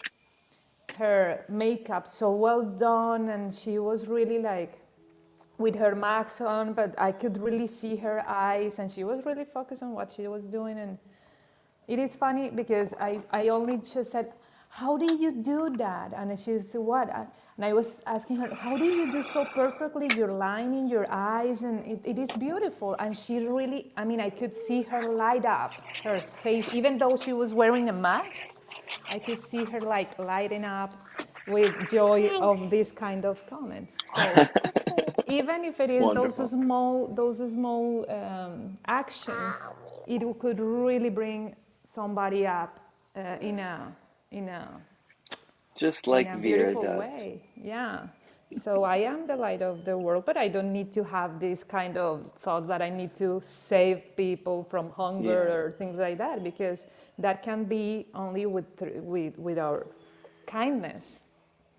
her makeup so well done, and she was really like with her mask on, but I could really see her eyes, and she was really focused on what she was doing. And it is funny because I only just said, how did you do that? And she said, what? And I was asking her, how did you do so perfectly your line in your eyes? And it is beautiful. And she really, I mean, I could see her light up, her face, even though she was wearing a mask. I could see her like lighting up with joy of this kind of comments. So even if it is Wonderful. those small actions, it could really bring somebody up in a in a Just in like a Vera beautiful does. way. Yeah. So I am the light of the world, but I don't need to have this kind of thought that I need to save people from hunger Yeah. or things like that, because that can be only with our kindness.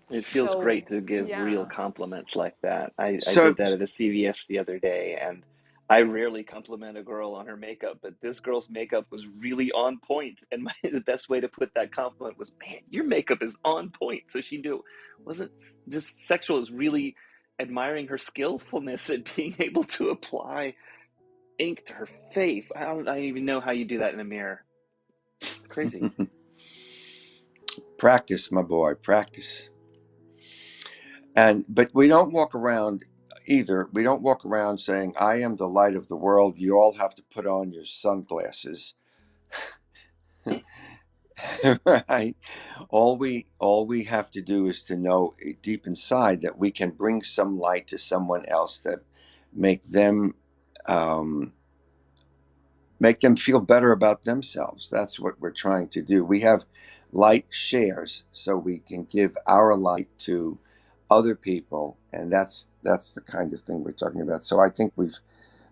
It feels So great to give real yeah. compliments like that. I So did that at a CVS the other day, and I rarely compliment a girl on her makeup, but this girl's makeup was really on point. And the best way to put that compliment was, man, your makeup is on point. So she knew it wasn't just sexual, it was really admiring her skillfulness at being able to apply ink to her face. I don't even know how you do that in a mirror. It's crazy. practice, my boy, practice. But we don't walk around either. We don't walk around saying, I am the light of the world. You all have to put on your sunglasses. Right? All we have to do is to know deep inside that we can bring some light to someone else, that make them um, make them feel better about themselves. That's what we're trying to do. We have light shares, so we can give our light to other people, and that's the kind of thing we're talking about. So I think we've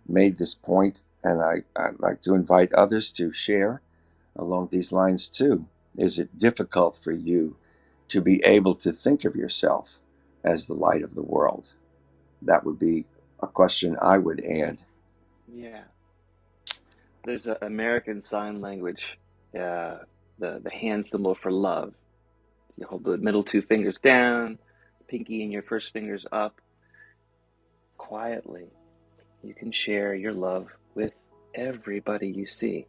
made this point, and I'd like to invite others to share along these lines too. Is it difficult for you to be able to think of yourself as the light of the world? That would be a question I would add. Yeah. There's an American Sign Language, the hand symbol for love. You hold the middle two fingers down, pinky and your first fingers up. Quietly, you can share your love with everybody you see.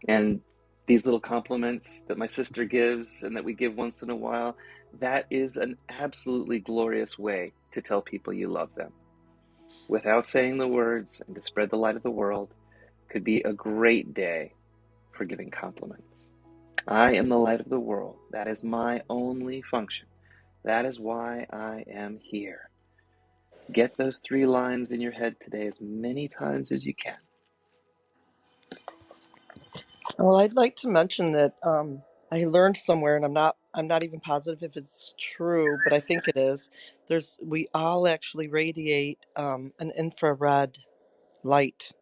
And these little compliments that my sister gives and that we give once in a while, that is an absolutely glorious way to tell people you love them. Without saying the words, and to spread the light of the world, could be a great day for giving compliments. I am the light of the world. That is my only function. That is why I am here. Get those 3 lines in your head today as many times as you can. Well, I'd like to mention that I learned somewhere, and I'm not even positive if it's true, but I think it is. We all actually radiate an infrared light.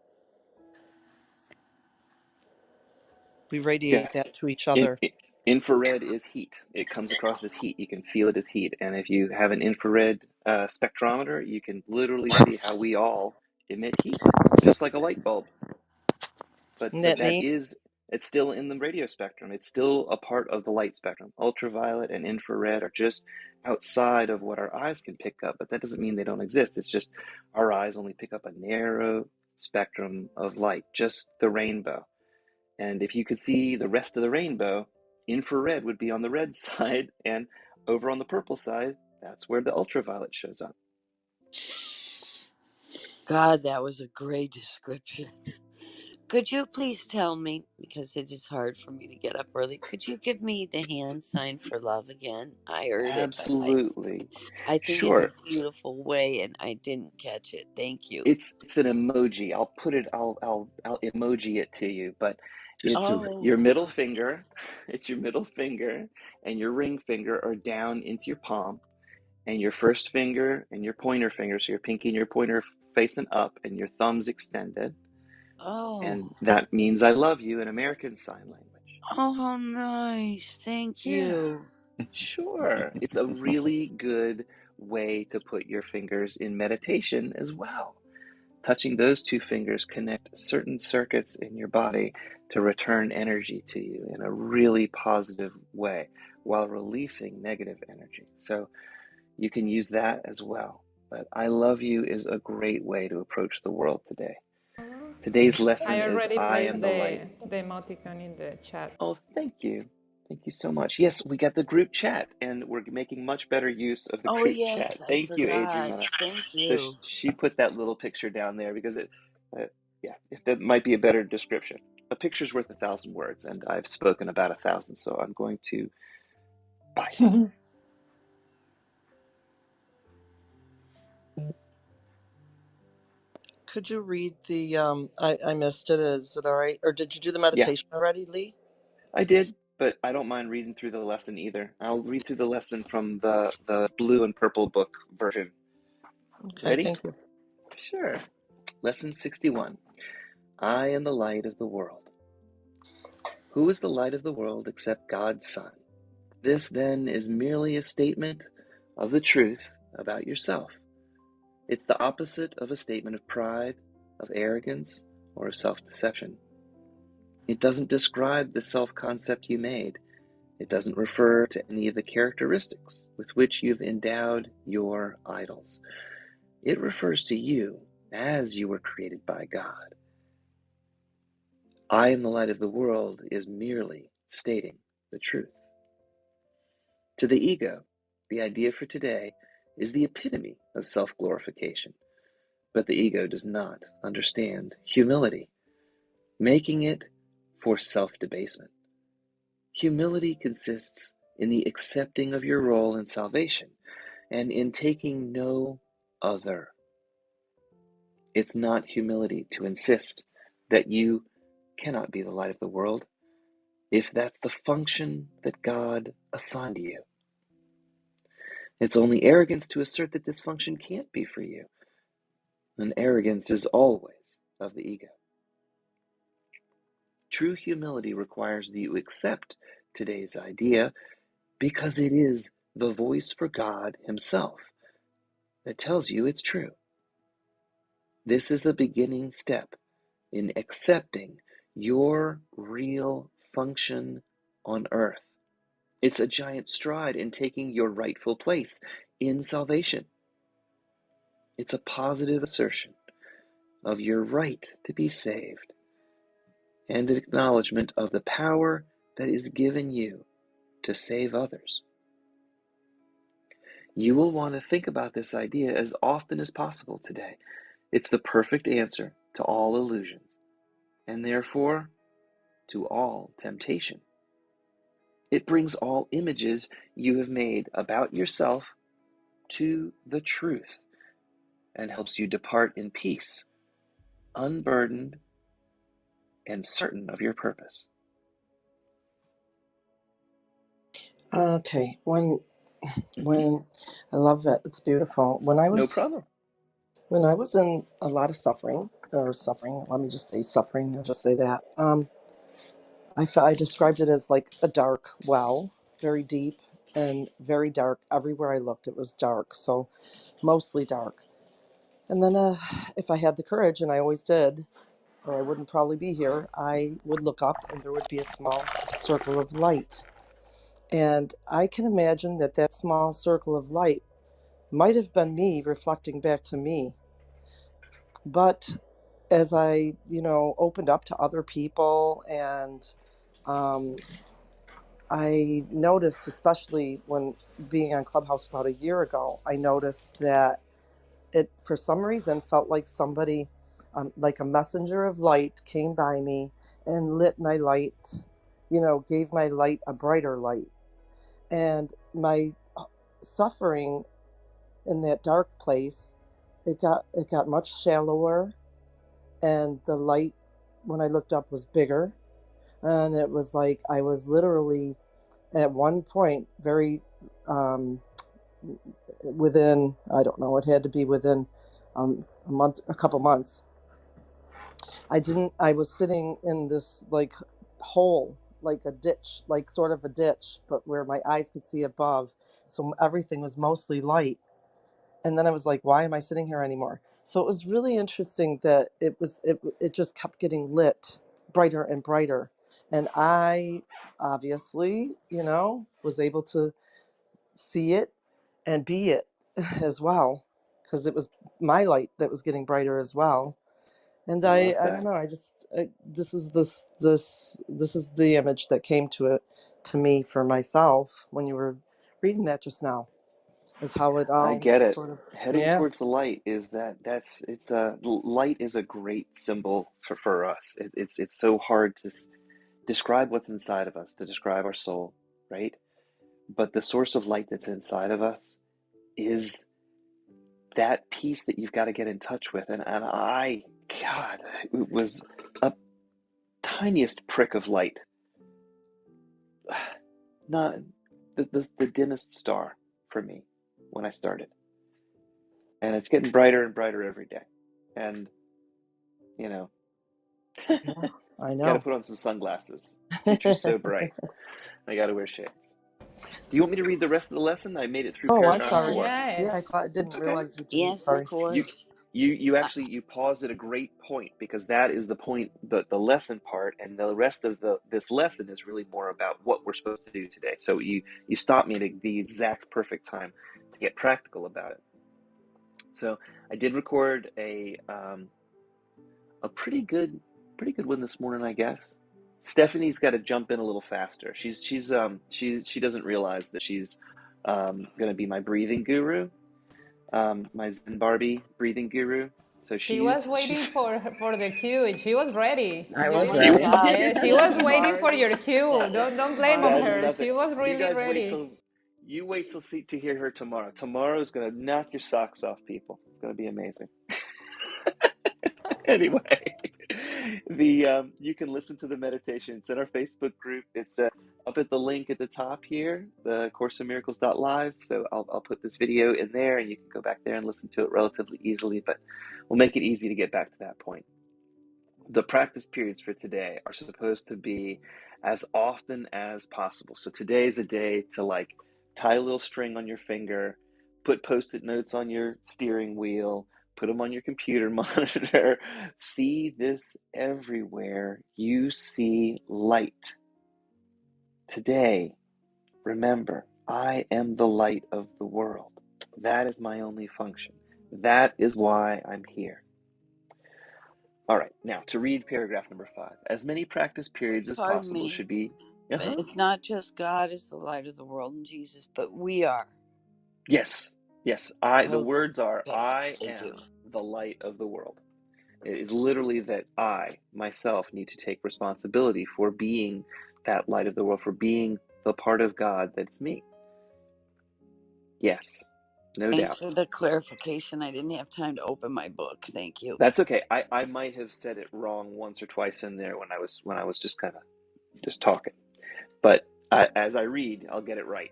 We radiate Yes. that to each other. Infrared is heat. It comes across as heat. You can feel it as heat. And if you have an infrared spectrometer, you can literally see how we all emit heat, just like a light bulb. But Isn't but that that neat? is it's still in the radio spectrum. It's still a part of the light spectrum. Ultraviolet and infrared are just outside of what our eyes can pick up, but that doesn't mean they don't exist. It's just our eyes only pick up a narrow spectrum of light, just the rainbow. And if you could see the rest of the rainbow, infrared would be on the red side, and over on the purple side, that's where the ultraviolet shows up. God, that was a great description. Could you please tell me, because it is hard for me to get up early, could you give me the hand sign for love again? I heard it, but Absolutely. I think it's a Sure. beautiful way and I didn't catch it. Thank you. It's an emoji. I'll emoji it to you, but it's your Oh, middle finger. It's your middle finger and your ring finger are down into your palm, and your first finger and your pointer finger, so your pinky and your pointer facing up, and your thumbs extended, oh, and that means I love you in American Sign Language. oh, how nice. Thank Yeah, you. sure. It's a really good way to put your fingers in meditation as well. Touching those 2 fingers connect certain circuits in your body to return energy to you in a really positive way while releasing negative energy. So you can use that as well. But I love you is a great way to approach the world today. Today's Thank you. lesson I is already I placed am the light. the emoticon in the chat. Oh, thank you. Thank you so much. Yes, we got the group chat, and we're making much better use of the Oh, group chat. yes, I Thank you, forgot. Adriana. Thank So you. she put that little picture down there because yeah, if that might be a better description. A picture's worth 1,000 words, and I've spoken about 1,000, so I'm going to bite. Could you read the I missed it. Is it all right? Or did you do the Yeah, meditation already, Lee? I did, but I don't mind reading through the lesson either. I'll read through the lesson from the blue and purple book version. Okay, Ready? thank you. Sure. Lesson 61. I am the light of the world. Who is the light of the world except God's Son? This, then, is merely a statement of the truth about yourself. It's the opposite of a statement of pride, of arrogance, or of self-deception. It doesn't describe the self-concept you made. It doesn't refer to any of the characteristics with which you've endowed your idols. It refers to you as you were created by God. I am the light of the world is merely stating the truth. To the ego, the idea for today is the epitome of self-glorification, but the ego does not understand humility, making it for self-debasement. Humility consists in the accepting of your role in salvation and in taking no other. It's not humility to insist that you cannot be the light of the world if that's the function that God assigned you. It's only arrogance to assert that this function can't be for you, and arrogance is always of the ego. True humility requires that you accept today's idea because it is the voice for God Himself that tells you it's true. This is a beginning step in accepting your real function on earth. It's a giant stride in taking your rightful place in salvation. It's a positive assertion of your right to be saved and an acknowledgement of the power that is given you to save others. You will want to think about this idea as often as possible today. It's the perfect answer to all illusions, and therefore to all temptation. It brings all images you have made about yourself to the truth. and helps you depart in peace, unburdened and certain of your purpose. Okay, when I love that, it's beautiful. When I No was problem. in a lot of suffering, let me just say suffering. I'll just say that. I described it as like a dark well, very deep and very dark. Everywhere I looked, it was dark. So mostly dark. And then, if I had the courage, and I always did, or I wouldn't probably be here, I would look up and there would be a small circle of light. And I can imagine that that small circle of light might have been me reflecting back to me. But as I, opened up to other people, and um, I noticed, especially when being on Clubhouse about a year ago, I noticed that it, for some reason, felt like somebody, like a messenger of light, came by me and lit my light, gave my light a brighter light. And my suffering in that dark place, it got much shallower, and the light, when I looked up, was bigger. And it was like I was literally at one point very within, I don't know, it had to be within a couple months. I was sitting in this like hole, like a ditch, like sort of a ditch, but where my eyes could see above. So everything was mostly light. And then I was like, why am I sitting here anymore? So it was really interesting that it just kept getting lit brighter and brighter. And I obviously, was able to see it and be it as well, because it was my light that was getting brighter as well. And I I love I don't that. know, this is the image that came to me for myself when you were reading that just now, is how it I all get it. sort of, Heading yeah. towards the light is it's a light is a great symbol for us. It's so hard to describe what's inside of us, to describe our soul, right? But the source of light that's inside of us is that piece that you've got to get in touch with. God, it was a tiniest prick of light, not the dimmest star for me when I started. And it's getting brighter and brighter every day. And, you know, Yeah, I got to know. put on some sunglasses. Future's so bright. I got to wear shades. Do you want me to read the rest of the lesson? I made it through Oh, I'm paragraph sorry. 4. Yeah, Yes. I didn't It's okay. realize you didn't. Yes, of Sorry. You course. you Uh, actually you paused at a great point, because that is the point, the lesson part, and the rest of this lesson is really more about what we're supposed to do today. So you stopped me at the exact perfect time to get practical about it. So I did record a pretty good one this morning, I guess. Stephanie's got to jump in a little faster. She doesn't realize that she's going to be my breathing guru, my Zen Barbie breathing guru. So She was waiting she's for the cue. She was ready. I You was oh were, my ready. God, yeah, she was Zen waiting for your Barbie. cue. That is Don't blame on that's funny. her. nothing. She was You really guys ready. wait till see to hear her tomorrow. Tomorrow's going to knock your socks off, people. It's going to be amazing. Anyway, the you can listen to the meditation. It's in our Facebook group. It's up at the link at the top here, the courseofmiracles.live. So I'll put this video in there, and you can go back there and listen to it relatively easily, but we'll make it easy to get back to that point. The practice periods for today are supposed to be as often as possible. So today is a day to like tie a little string on your finger, put post-it notes on your steering wheel, put them on your computer monitor. See this everywhere you see light. Today, remember, I am the light of the world. That is my only function. That is why I'm here. All right, now to read paragraph number 5. As many practice periods as Pardon possible me, should be. but it's not just God is the light of the world and Jesus, but we are. Yes, the Okay, words are, I thank you. am the light of the world. It is literally that I, myself, need to take responsibility for being that light of the world, for being the part of God that's me. Yes. No Thanks doubt. for the clarification. I didn't have time to open my book. Thank you. That's okay. I might have said it wrong once or twice in there when I was just kind of just talking. But as I read, I'll get it right.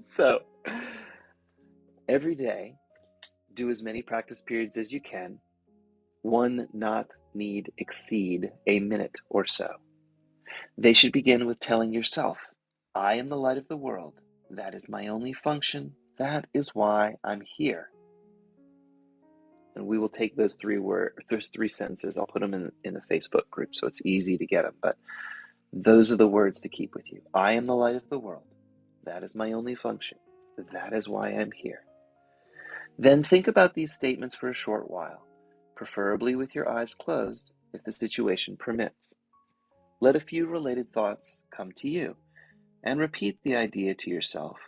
So every day, do as many practice periods as you can. One not need exceed a minute or so. They should begin with telling yourself, I am the light of the world. That is my only function. That is why I'm here. And we will take those three sentences. I'll put them in the Facebook group so it's easy to get them. But those are the words to keep with you. I am the light of the world. That is my only function. That is why I'm here. Then think about these statements for a short while, preferably with your eyes closed if the situation permits. Let a few related thoughts come to you, and repeat the idea to yourself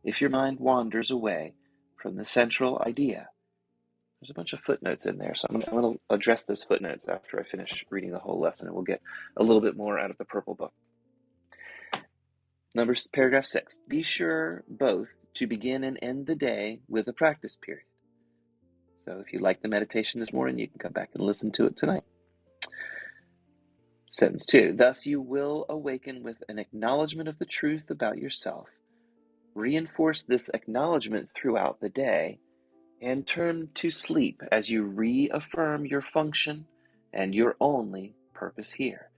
if your mind wanders away from the central idea. There's a bunch of footnotes in there, so I'm going to address those footnotes after I finish reading the whole lesson, and we'll get a little bit more out of the purple book. Paragraph 6. Be sure both to begin and end the day with a practice period. So if you like the meditation this morning, you can come back and listen to it tonight. Sentence 2. Thus you will awaken with an acknowledgement of the truth about yourself. Reinforce this acknowledgement throughout the day and turn to sleep as you reaffirm your function and your only purpose here.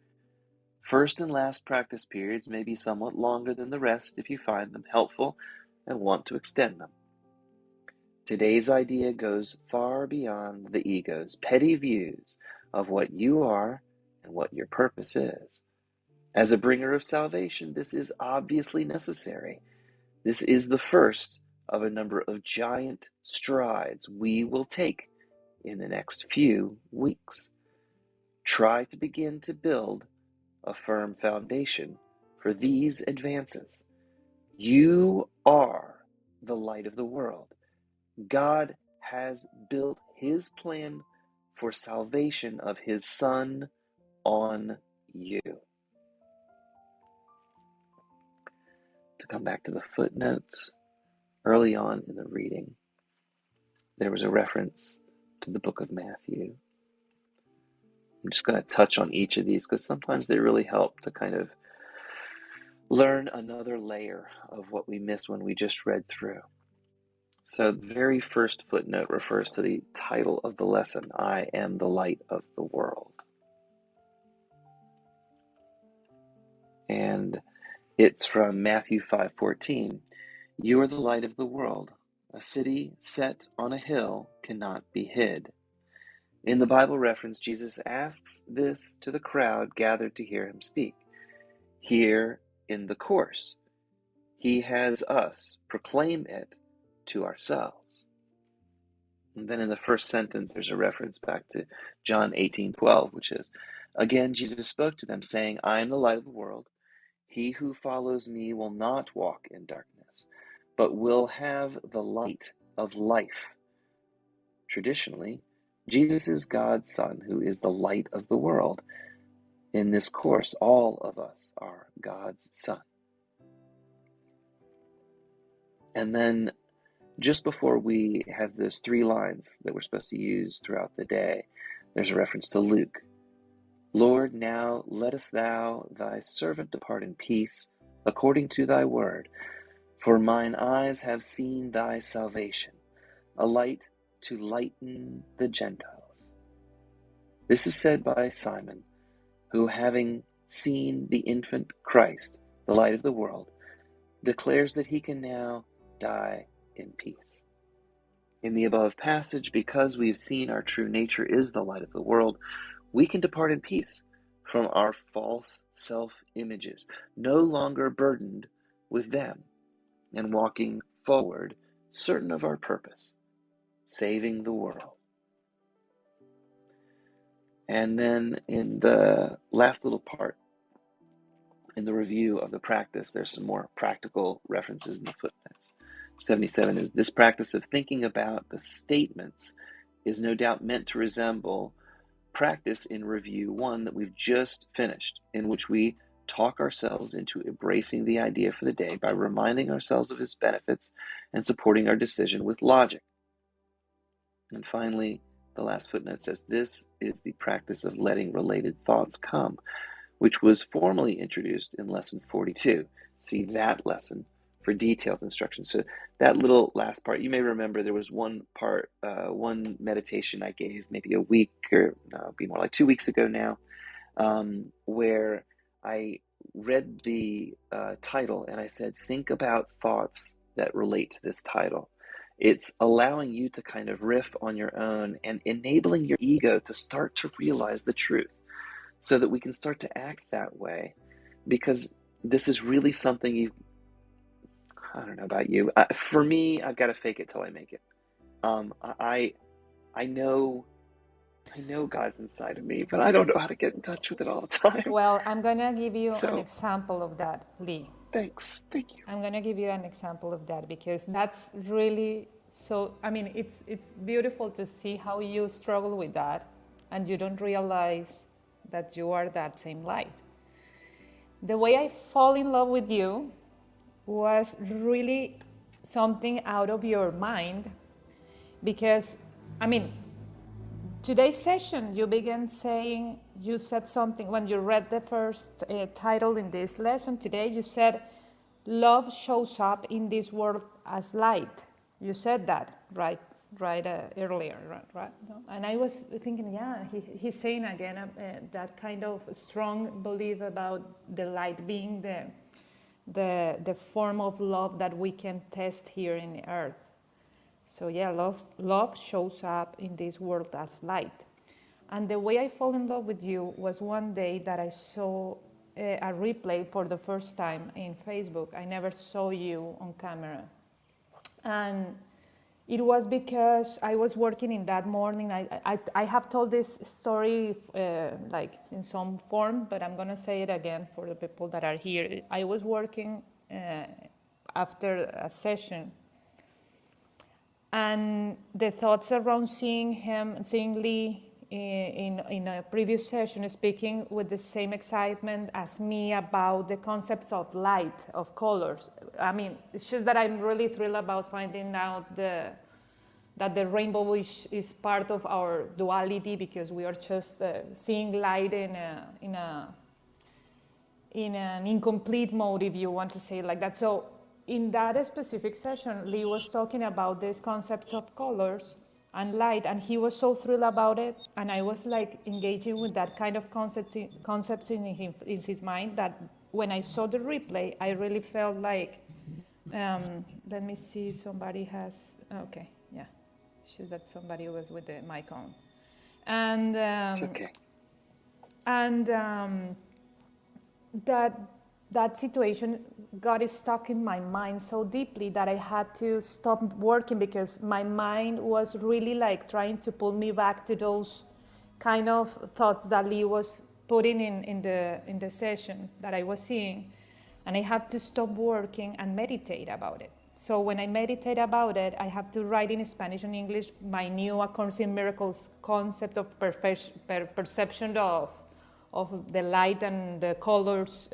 First and last practice periods may be somewhat longer than the rest if you find them helpful and want to extend them. Today's idea goes far beyond the ego's petty views of what you are and what your purpose is. As a bringer of salvation, this is obviously necessary. This is the first of a number of giant strides we will take in the next few weeks. Try to begin to build a firm foundation for these advances. You are the light of the world. God has built his plan for salvation of his Son on you. To come back to the footnotes, early on in the reading, there was a reference to the book of Matthew. I'm just going to touch on each of these because sometimes they really help to kind of learn another layer of what we miss when we just read through. So the very first footnote refers to the title of the lesson, I am the light of the world. And it's from Matthew 5:14. You are the light of the world. A city set on a hill cannot be hid. In the Bible reference, Jesus asks this to the crowd gathered to hear him speak. Here in the course, he has us proclaim it to ourselves. And then in the first sentence, there's a reference back to John 18:12, which is, again, Jesus spoke to them, saying, I am the light of the world. He who follows me will not walk in darkness, but will have the light of life. Traditionally, Jesus is God's Son, who is the light of the world. In this course, all of us are God's Son. And then just before we have those 3 lines that we're supposed to use throughout the day, there's a reference to Luke. Lord, now lettest thou thy servant depart in peace, according to thy word. For mine eyes have seen thy salvation, a light to lighten the Gentiles. This is said by Simon, who, having seen the infant Christ, the light of the world, declares that he can now die in peace. In the above passage, because we have seen our true nature is the light of the world, we can depart in peace from our false self-images, no longer burdened with them, and walking forward, certain of our purpose, saving the world. And then in the last little part, in the review of the practice, there's some more practical references in the footnotes. 77 is, this practice of thinking about the statements is no doubt meant to resemble practice in review 1 that we've just finished, in which we talk ourselves into embracing the idea for the day by reminding ourselves of its benefits and supporting our decision with logic. And finally, the last footnote says, this is the practice of letting related thoughts come, which was formally introduced in lesson 42. See that lesson for detailed instructions. So that little last part, you may remember there was one part, one meditation I gave maybe a week or it'll be more like 2 weeks ago now, where I read the title and I said, think about thoughts that relate to this title. It's allowing you to kind of riff on your own and enabling your ego to start to realize the truth so that we can start to act that way. Because this is really something I don't know about you. For me, I've got to fake it till I make it. I know God's inside of me, but I don't know how to get in touch with it all the time. Well, I'm going to give you an So, example of that, Lee. thanks. Thank you. I'm going to give you an example of that because that's really so, I mean, it's beautiful to see how you struggle with that and you don't realize that you are that same light. The way I fall in love with you was really something out of your mind because, I mean, today's session, you began saying, you said something, when you read the first title in this lesson today, you said, love shows up in this world as light. You said that, right earlier, right? No? And I was thinking, yeah, he's saying again that kind of strong belief about the light being the form of love that we can test here in the earth. So yeah, love shows up in this world as light. And the way I fall in love with you was one day that I saw a replay for the first time in Facebook. I never saw you on camera. And it was because I was working in that morning. I have told this story like in some form, but I'm going to say it again for the people that are here. I was working after a session, and the thoughts around seeing Lee in a previous session speaking with the same excitement as me about the concepts of light, of colors. I mean, it's just that I'm really thrilled about finding out that the rainbow is part of our duality because we are just seeing light in an incomplete mode, if you want to say it like that. So in that specific session, Lee was talking about these concepts of colors and light, and he was so thrilled about it, and I was like engaging with that kind of concepts in his mind that when I saw the replay, I really felt like, let me see, somebody has, okay, yeah, sure that somebody was with the mic on. And It's okay. That situation got stuck in my mind so deeply that I had to stop working because my mind was really like trying to pull me back to those kind of thoughts that Lee was putting in the session that I was seeing, and I have to stop working and meditate about it. So when I meditate about it, I have to write in Spanish and English my new A Course in Miracles concept of perception of the light and the colors.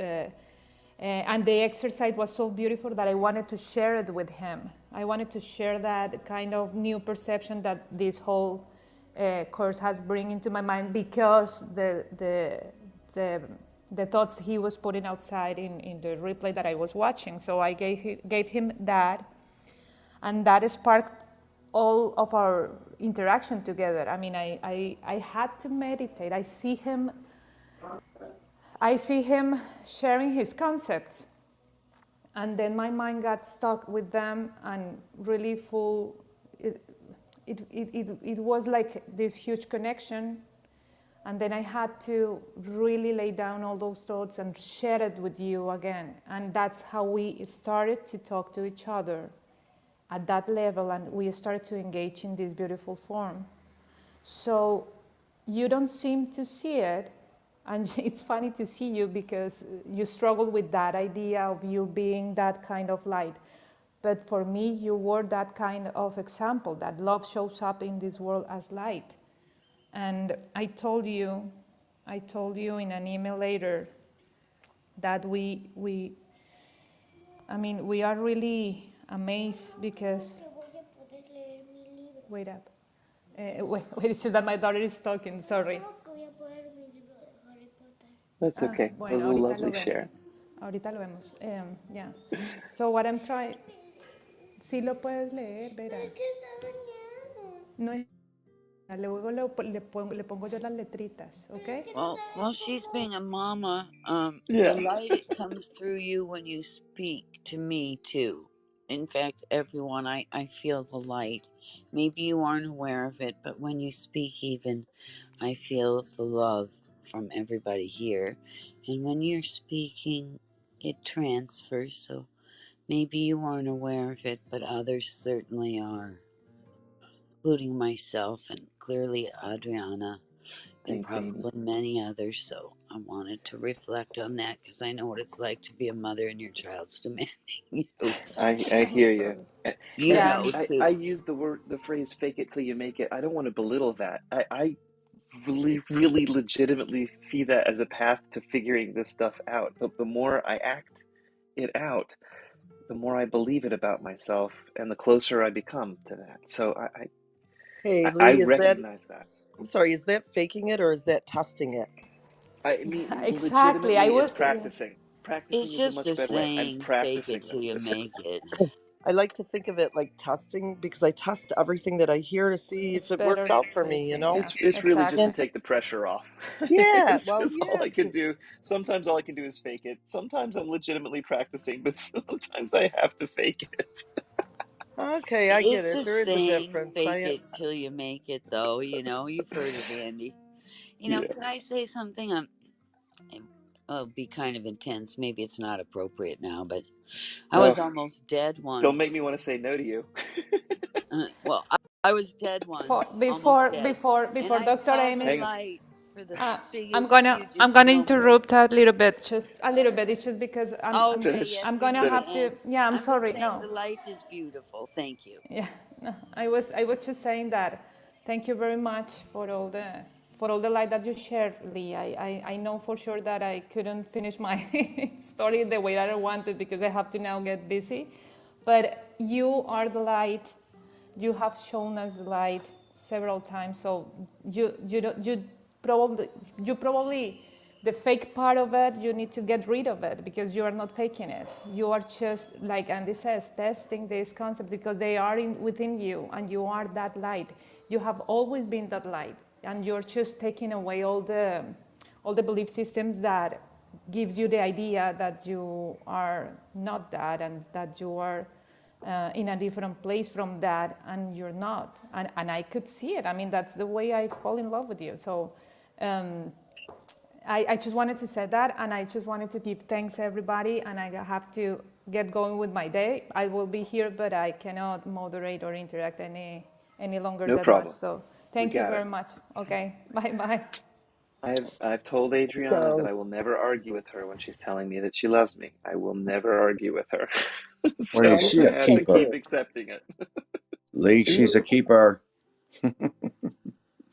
And the exercise was so beautiful that I wanted to share it with him. I wanted to share that kind of new perception that this whole course has bring into my mind because the thoughts he was putting outside in the replay that I was watching. So I gave him that, and that sparked all of our interaction together. I mean, I had to meditate. I see him sharing his concepts, and then my mind got stuck with them and really full. It was like this huge connection, and then I had to really lay down all those thoughts and share it with you again, and that's how we started to talk to each other at that level, and we started to engage in this beautiful form. So you don't seem to see it. And it's funny to see you because you struggle with that idea of you being that kind of light. But for me, you were that kind of example, that love shows up in this world as light. And I told you in an email later that I mean, we are really amazed because, wait up. Wait, it's just that my daughter is talking, sorry. That's okay. It was Bueno, a ahorita lo lovely vemos. share. Ahorita lo vemos. Yeah. So what I'm trying, sí lo puedes leer, verá. Es que está dañado. No es, luego le pongo yo las letritas, ¿ok? Well, she's being a mama. The Yeah. light, it comes through you when you speak to me too. In fact, everyone, I feel the light. Maybe you aren't aware of it, but when you speak, even I feel the love from everybody here. And when you're speaking, it transfers. So maybe you aren't aware of it, but others certainly are, including myself and clearly Adriana and Thanks, Amy. probably many others. So I wanted to reflect on that because I know what it's like to be a mother and your child's demanding you. I I'm hear you. sorry. You And Yeah, know I too. use the phrase "fake it till you make it." I don't want to belittle that. I really, really legitimately see that as a path to figuring this stuff out. The more I act it out, the more I believe it about myself, and the closer I become to that. So Hey, I Lee, is that, recognize that. I'm sorry, is that faking it or is that testing it? I mean, exactly. I legitimately, it's was, practicing. It's Practicing is a just much a better way. I'm saying, fake it practicing till this. you make it. I like to think of it like testing because I test everything that I hear to see it's if it better works out for me, you testing, know? yeah, It's really just to And exactly. take the pressure off. yeah, it's, well, it's all yeah, I can because, do. Sometimes all I can do is fake it. Sometimes I'm legitimately practicing, but sometimes I have to fake it. okay, I get It's it. a There is a saying, difference. fake it till you make it, though. You know, you've heard it, Andy. You know, Yeah. can I say something? It'll be kind of intense. Maybe it's not appropriate now, but I was Oh, almost dead don't once. make me want to say no to you. Well, I was dead Before, once, almost before, dead. before, And before I Dr. saw the Amy, Hang on. light for the I'm biggest, gonna hugest moment. interrupt a little bit, just a little bit. It's just because Okay, Finish. yes, I'm we gonna need to have Finish. to. end. Yeah, I'm I'm just sorry. saying No. the light is beautiful. Thank you. Yeah, no, I was just saying that. Thank you very much for all the light that you shared, Lee. I know for sure that I couldn't finish my story the way that I wanted because I have to now get busy. But you are the light. You have shown us the light several times. So probably you probably the fake part of it, you need to get rid of it because you are not faking it. You are just, like Andy says, testing this concept because they are within you and you are that light. You have always been that light and you're just taking away all the belief systems that gives you the idea that you are not that and that you are in a different place from that and you're not. And I could see it. I mean, that's the way I fall in love with you. So I just wanted to say that, and I just wanted to give thanks everybody, and I have to get going with my day. I will be here, but I cannot moderate or interact any longer No that much. problem. So We thank you got it. very much. Okay, bye. I've told Adriana that So, I will never argue with her when she's telling me that she loves me. I will never argue with her. Well, So and she's I a have to thank keeper. keep you. accepting it. Lee, she's a You keeper.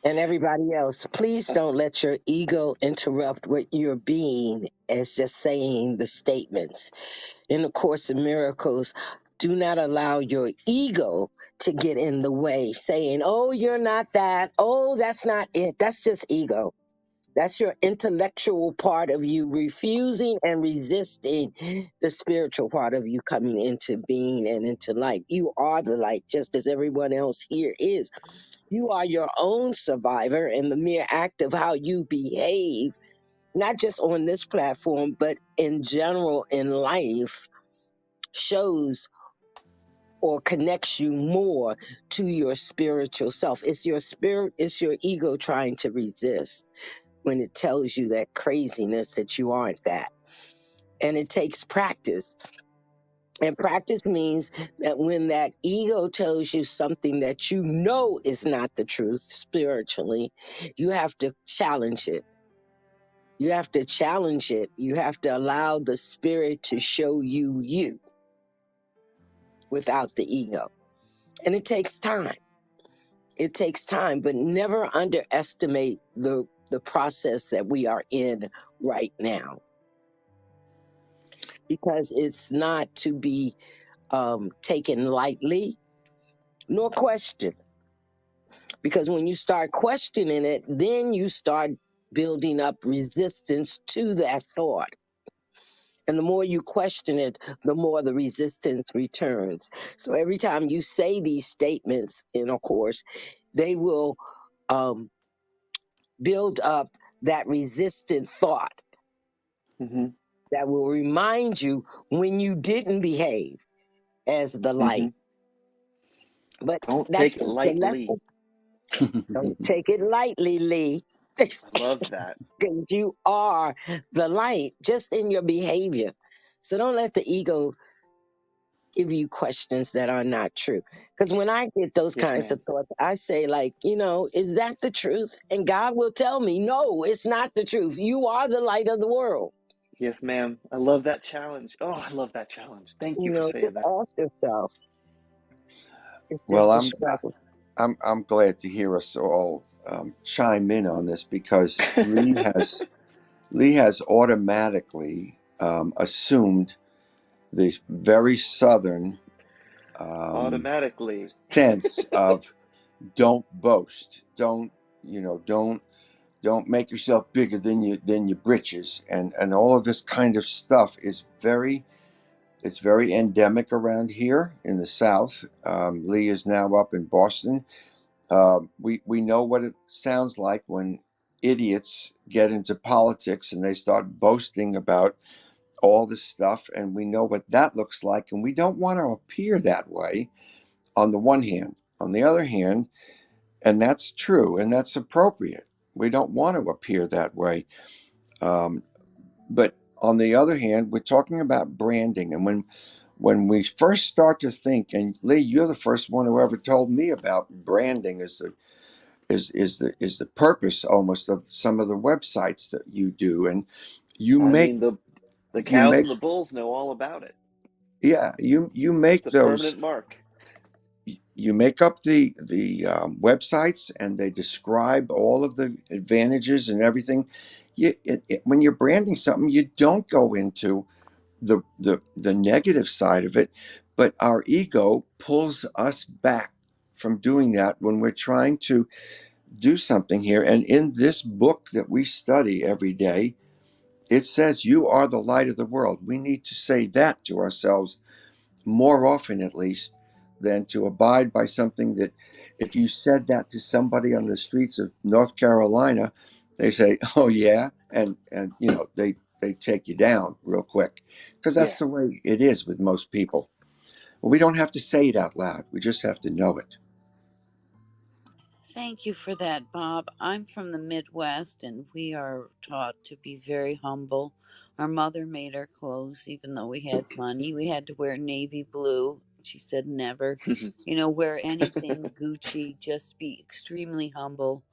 and everybody else, please don't let your ego interrupt what you're being as just saying the statements. In the Course of Miracles, do not allow your ego to get in the way, saying, oh, you're not that. Oh, that's not it. That's just ego. That's your intellectual part of you refusing and resisting the spiritual part of you coming into being and into light. You are the light, just as everyone else here is. You are your own survivor, and the mere act of how you behave, not just on this platform, but in general in life, shows or connects you more to your spiritual self. It's your spirit, it's your ego trying to resist when it tells you that craziness that you aren't that. And it takes practice. And practice means that when that ego tells you something that you know is not the truth spiritually, you have to challenge it. You have to challenge it. You have to allow the spirit to show you you without the ego. And it takes time. It takes time, but never underestimate the process that we are in right now. because it's not to be taken lightly nor questioned. Because when you start questioning it, then you start building up resistance to that thought. And the more you question it, the more the resistance returns. So every time you say these statements in a course, they will um, build up that resistant thought Mm-hmm. that will remind you when you didn't behave as the Mm-hmm. light. But Don't that's take it just the lightly. lesson. Don't take it lightly, Lee. Love that. Because you are the light just in your behavior. So don't let the ego give you questions that are not true. Because when I get those Yes, kinds of ma'am. thoughts, I say, like, is that the truth? And God will tell me, no, it's not the truth. You are the light of the world. Yes, ma'am. I love that challenge. Oh, I love that challenge. Thank you for saying Just that. ask yourself. It's Well, just a struggle. I'm glad to hear us all chime in on this because Lee has automatically assumed the very southern um, Automatically. sense of don't boast, don't make yourself bigger than your britches, and all of this kind of stuff is it's very endemic around here in the South. Lee is now up in Boston. We know what it sounds like when idiots get into politics and they start boasting about all this stuff, and we know what that looks like, and we don't want to appear that way on the one hand. On the other hand, and that's true and that's appropriate, we don't want to appear that way. Um, but on the other hand, we're talking about branding, and when we first start to think, and Lee, you're the first one who ever told me about branding as the is the purpose almost of some of the websites that you do, and you I make mean, the you cows make and the bulls know all about it. yeah, you It's make a those, permanent mark. you make up the websites, and they describe all of the advantages and everything. When you're branding something, you don't go into the negative side of it, but our ego pulls us back from doing that when we're trying to do something here. And in this book that we study every day, it says you are the light of the world. We need to say that to ourselves more often, at least, than to abide by something that, if you said that to somebody on the streets of North Carolina, they say, "Oh yeah," and they take you down real quick, because that's Yeah. the way it is with most people. We don't have to say it out loud. We just have to know it. Thank you for that, Bob. I'm from the Midwest and we are taught to be very humble. Our mother made our clothes, even though we had money. We had to wear navy blue. She said never, wear anything Gucci, just be extremely humble.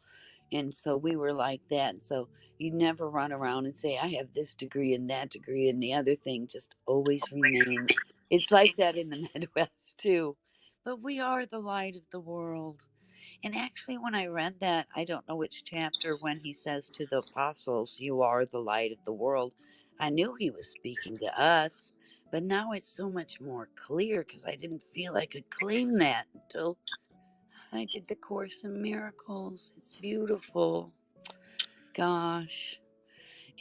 And so we were like that. So you never run around and say, I have this degree and that degree and the other thing. Just always remain. It's like that in the Midwest too. But we are the light of the world. And actually, when I read that, I don't know which chapter, when he says to the apostles, You are the light of the world, I knew he was speaking to us. But now it's so much more clear because I didn't feel I could claim that until I did the Course in Miracles. It's beautiful. Gosh.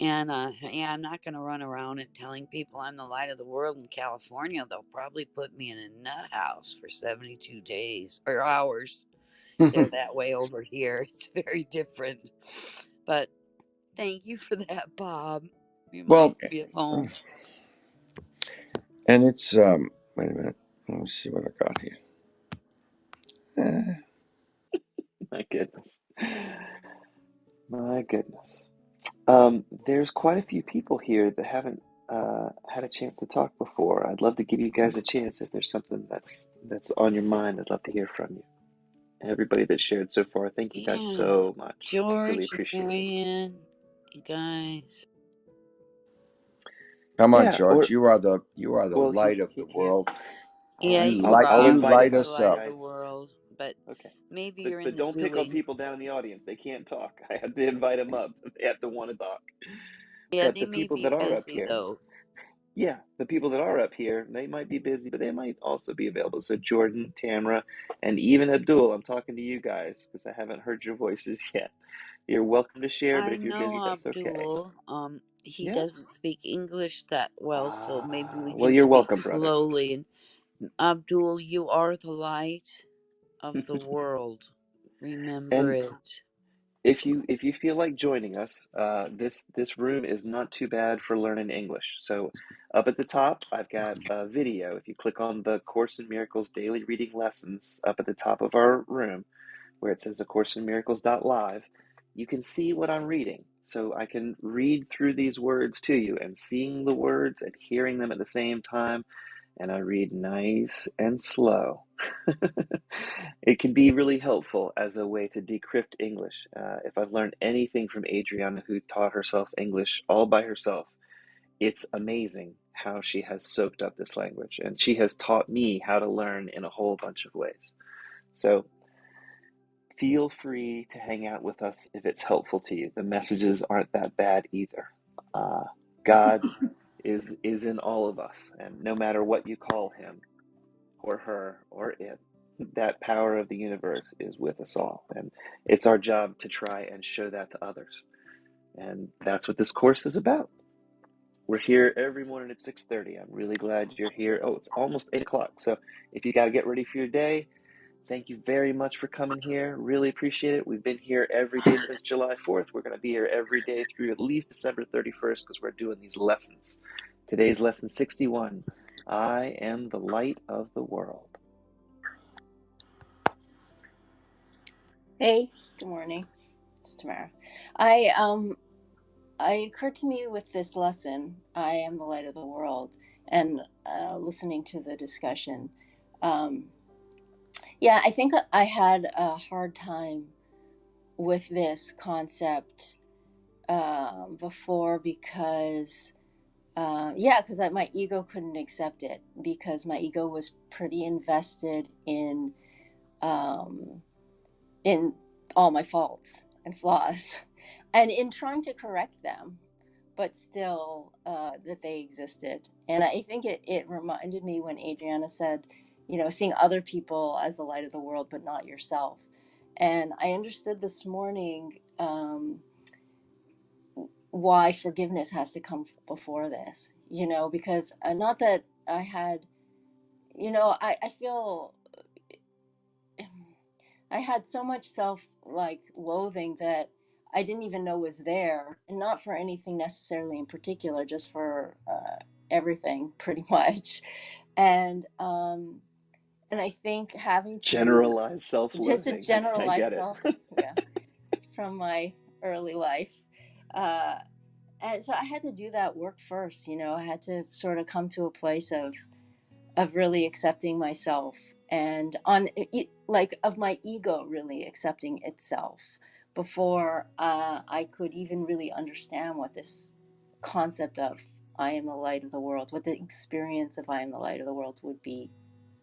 And yeah, I'm not going to run around and telling people I'm the light of the world in California. They'll probably put me in a nut house for 72 days or hours. They're that way over here. It's very different. But thank you for that, Bob. Well, Reminds me of home. and it's wait a minute. Let me see what I got here. My goodness. My goodness. There's quite a few people here that haven't had a chance to talk before. I'd love to give you guys a chance if there's something that's on your mind. I'd love to hear from you. Everybody that shared so far, thank you guys Yeah. so much. Really George, appreciate it. Marianne, you guys. Come on, Yeah, George. or You are the well, light of he the can't. world. All Yeah, right, You you, light I'll you Rob, invite you're light him the up, us you light up. of the guys. world. But Okay, maybe you're in but the don't pick on doing. people down in the audience. They can't talk. I have to invite them up. They have to want to talk. Yeah, But they the may people be that are up busy, here, though. Yeah, the people that are up here, they might be busy, but they might also be available. So Jordan, Tamara, and even Abdul, I'm talking to you guys because I haven't heard your voices yet. You're welcome to share, but I if you're know busy, that's okay. Abdul. He Yeah? doesn't speak English that well, so maybe we Well, can you're speak welcome, brother. slowly. And Abdul, you are the light of the world. Remember And it. if you feel like joining us, this room is not too bad for learning English. So up at the top, I've got a video. If you click on the Course in Miracles daily reading lessons up at the top of our room, where it says A Course in Miracles.live, you can see what I'm reading. So I can read through these words to you, and seeing the words and hearing them at the same time, and I read nice and slow. It can be really helpful as a way to decrypt English. If I've learned anything from Adriana, who taught herself English all by herself, it's amazing how she has soaked up this language, and she has taught me how to learn in a whole bunch of ways. So feel free to hang out with us if it's helpful to you. The messages aren't that bad either. Uh, God is in all of us, and no matter what you call him or her or it, that power of the universe is with us all, and it's our job to try and show that to others. And that's what this course is about. We're here every morning at 6:30. I'm really glad you're here. Oh, it's almost 8 o'clock. So if you got to get ready for your day, thank you very much for coming here. Really appreciate it. We've been here every day since July 4th. We're going to be here every day through at least December 31st because we're doing these lessons. Today's lesson 61. I am the light of the world. Hey, good morning. It's Tamara. It occurred to me with this lesson, I am the light of the world, and listening to the discussion. Um, yeah, I think I had a hard time with this concept before because, because my ego couldn't accept it because my ego was pretty invested um, in all my faults and flaws and in trying to correct them, but still that they existed. And I think it reminded me when Adriana said, seeing other people as the light of the world, but not yourself. And I understood this morning why forgiveness has to come before this, because not that I had, I feel I had so much self loathing that I didn't even know was there, and not for anything necessarily in particular, just for everything pretty much. And I think having to Generalized just a self-loathing. I generalized get it. self, yeah, from my early life. Uh, and so I had to do that work first. I had to sort of come to a place of really accepting myself and of my ego really accepting itself before I could even really understand what this concept of I am the light of the world, what the experience of I am the light of the world would be.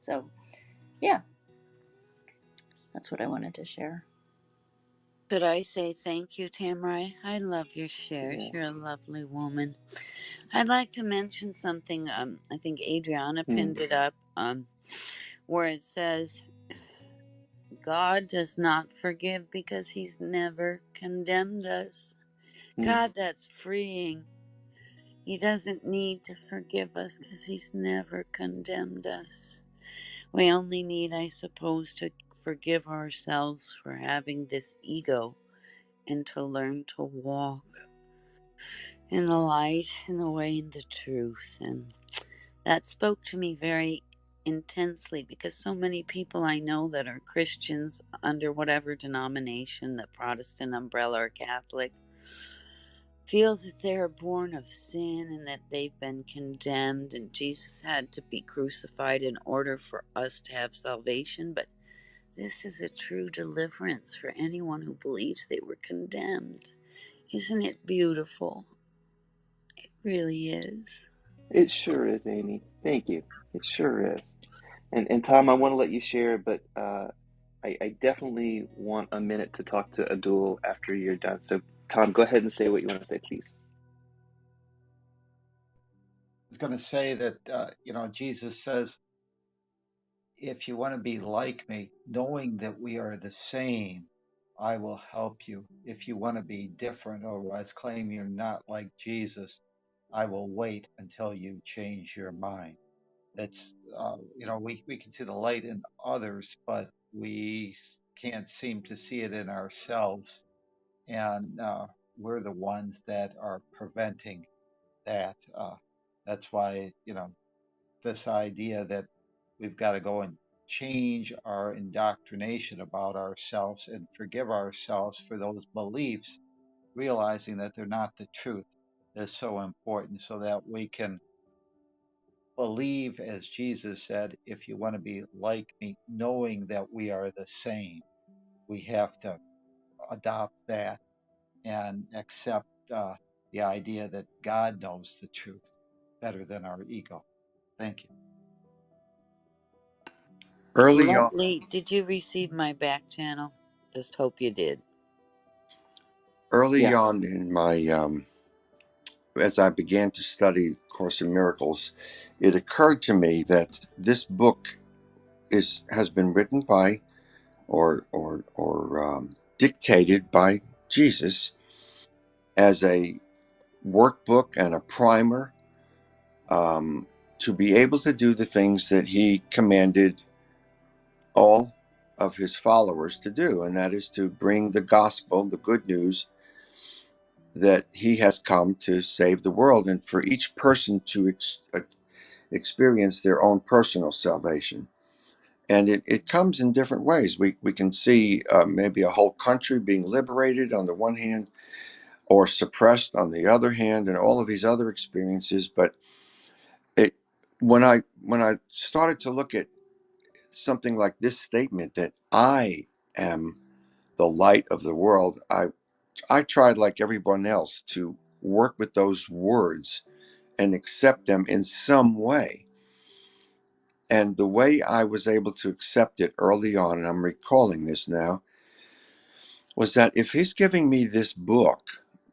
So yeah, that's what I wanted to share. Could I say thank you, Tamara? I love your shares. Yeah. You're a lovely woman. I'd like to mention something. I think Adriana pinned it up. Where it says, God does not forgive because he's never condemned us. God, that's freeing. He doesn't need to forgive us because he's never condemned us. We only need, I suppose, to forgive ourselves for having this ego and to learn to walk in the light, in the way, in the truth. And that spoke to me very intensely because so many people I know that are Christians under whatever denomination, the Protestant umbrella or Catholic, feel that they're born of sin and that they've been condemned and Jesus had to be crucified in order for us to have salvation. But this is a true deliverance for anyone who believes they were condemned. Isn't it beautiful? It really is. It sure is, Amy. Thank you. It sure is. And Tom, I want to let you share, but I definitely want a minute to talk to Adul after you're done. So, Tom, go ahead and say what you want to say, please. was going to say that, Jesus says, if you want to be like me, knowing that we are the same, I will help you. If you want to be different, or otherwise claim you're not like Jesus, I will wait until you change your mind. That's, we can see the light in others, but we can't seem to see it in ourselves. And we're the ones that are preventing that. That's why, this idea that we've got to go and change our indoctrination about ourselves and forgive ourselves for those beliefs, realizing that they're not the truth, is so important so that we can believe, as Jesus said, if you want to be like me, knowing that we are the same. We have to adopt that and accept the idea that God knows the truth better than our ego. Thank you. Early on, Lovely. Did you receive my back channel? Just hope you did. early Yeah. on in my as I began to study Course in Miracles, it occurred to me that this book has been written by or dictated by Jesus as a workbook and a primer, to be able to do the things that he commanded all of his followers to do, and that is to bring the gospel, the good news, that he has come to save the world, and for each person to experience their own personal salvation. And it comes in different ways. We can see maybe a whole country being liberated on the one hand, or suppressed on the other hand, and all of these other experiences. But it when I started to look at something like this statement, that I am the light of the world, I tried, like everyone else, to work with those words and accept them in some way. And the way I was able to accept it early on, and I'm recalling this now, was that if he's giving me this book,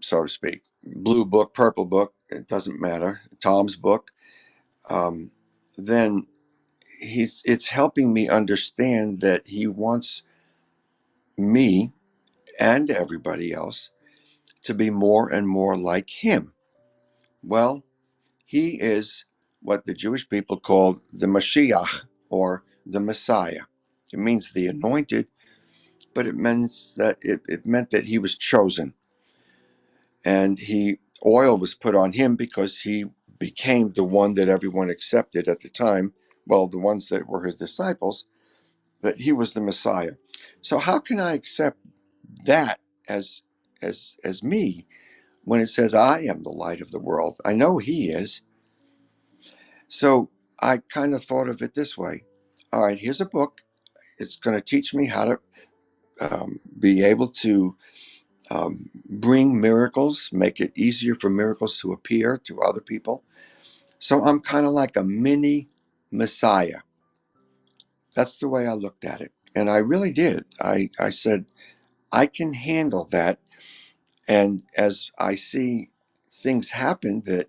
so to speak, blue book, purple book, it doesn't matter, Tom's book, um, then it's helping me understand that he wants me and everybody else to be more and more like him. Well, he is what the Jewish people called the Mashiach, or the Messiah. It means the anointed, but it meant that he was chosen, and oil was put on him because he became the one that everyone accepted at the time. Well, the ones that were his disciples, that he was the Messiah. So how can I accept that as as me when it says I am the light of the world? I know he is. So I kind of thought of it this way. All right, here's a book. It's going to teach me how to be able to bring miracles, make it easier for miracles to appear to other people. So I'm kind of like a mini Messiah. That's the way I looked at it. And I really did. I said, I can handle that. And as I see things happen that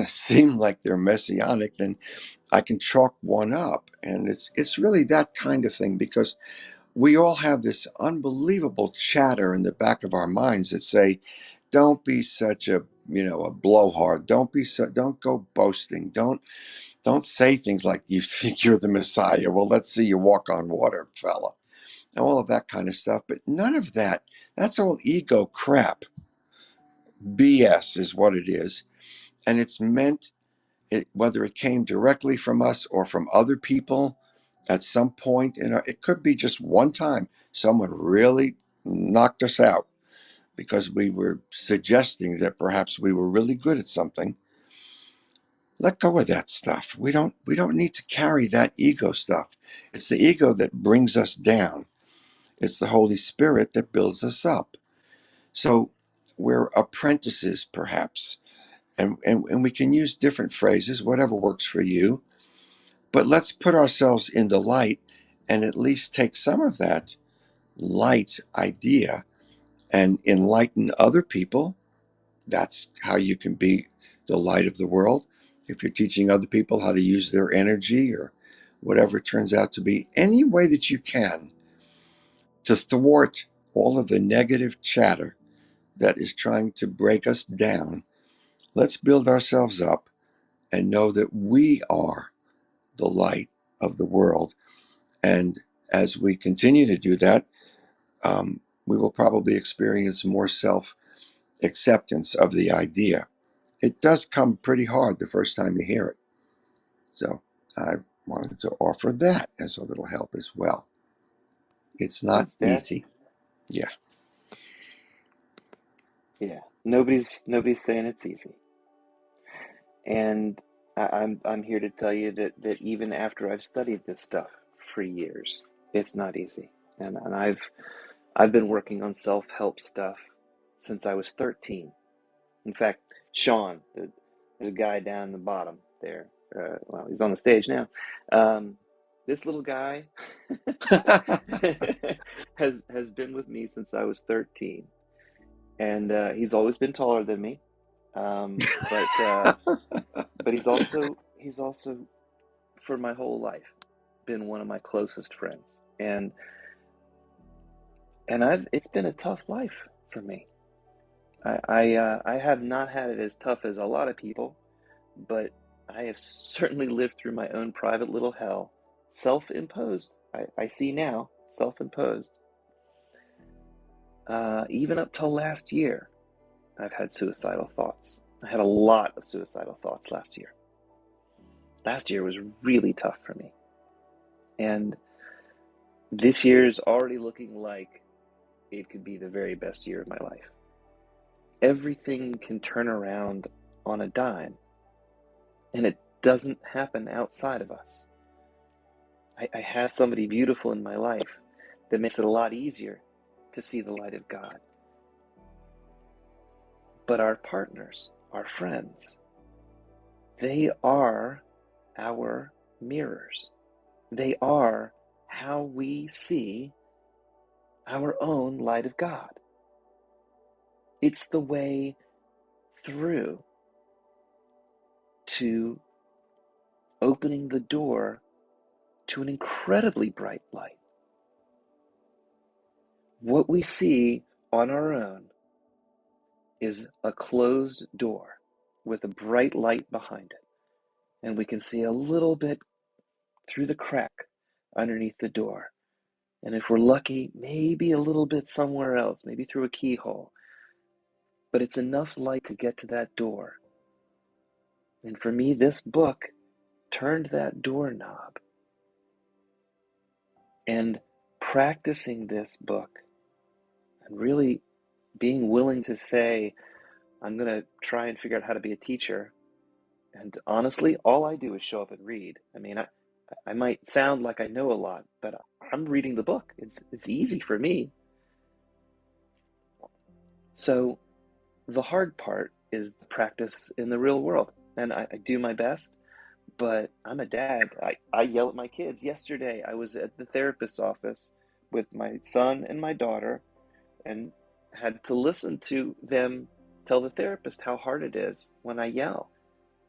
seem like they're messianic, then I can chalk one up. And it's really that kind of thing, because we all have this unbelievable chatter in the back of our minds that say, don't be such a blowhard. Don't go boasting. Don't say things like you think you're the Messiah. Well, let's see you walk on water, fella. And all of that kind of stuff. But none of that, that's all ego crap. BS is what it is. And it's meant, whether it came directly from us or from other people at some point, it could be just one time someone really knocked us out because we were suggesting that perhaps we were really good at something. Let go of that stuff. We don't need to carry that ego stuff. It's the ego that brings us down. It's the Holy Spirit that builds us up. So we're apprentices, perhaps, and we can use different phrases, whatever works for you. But let's put ourselves in the light and at least take some of that light idea and enlighten other people. That's how you can be the light of the world. if you're teaching other people how to use their energy or whatever it turns out to be, any way that you can to thwart all of the negative chatter that is trying to break us down, let's build ourselves up and know that we are the light of the world. And as we continue to do that, we will probably experience more self acceptance of the idea. It does come pretty hard the first time you hear it. So I wanted to offer that as a little help as well. It's not Thanks, Dad. easy. Yeah. Yeah, nobody's saying it's easy, and I'm here to tell you that even after I've studied this stuff for years, it's not easy. And I've been working on self-help stuff since I was 13. In fact, Sean, the guy down the bottom there, well, he's on the stage now. This little guy has been with me since I was 13, and he's always been taller than me. But he's also for my whole life been one of my closest friends, and it's been a tough life for me. I have not had it as tough as a lot of people, but I have certainly lived through my own private little hell, self-imposed. I see now, self-imposed. Even up till last year, I've had suicidal thoughts. I had a lot of suicidal thoughts last year. Last year was really tough for me. And this year is already looking like it could be the very best year of my life. Everything can turn around on a dime, and it doesn't happen outside of us. I have somebody beautiful in my life that makes it a lot easier to see the light of God. But our partners, our friends, they are our mirrors. They are how we see our own light of God. It's the way through to opening the door to an incredibly bright light. What we see on our own is a closed door with a bright light behind it. And we can see a little bit through the crack underneath the door. And if we're lucky, maybe a little bit somewhere else, maybe through a keyhole. But it's enough light to get to that door. And for me, this book turned that doorknob. And practicing this book and really being willing to say, I'm going to try and figure out how to be a teacher. And honestly, all I do is show up and read. I mean, I might sound like I know a lot, but I'm reading the book. It's easy for me. So the hard part is the practice in the real world. And I do my best, but I'm a dad. I yell at my kids. Yesterday, I was at the therapist's office with my son and my daughter and had to listen to them tell the therapist how hard it is when I yell.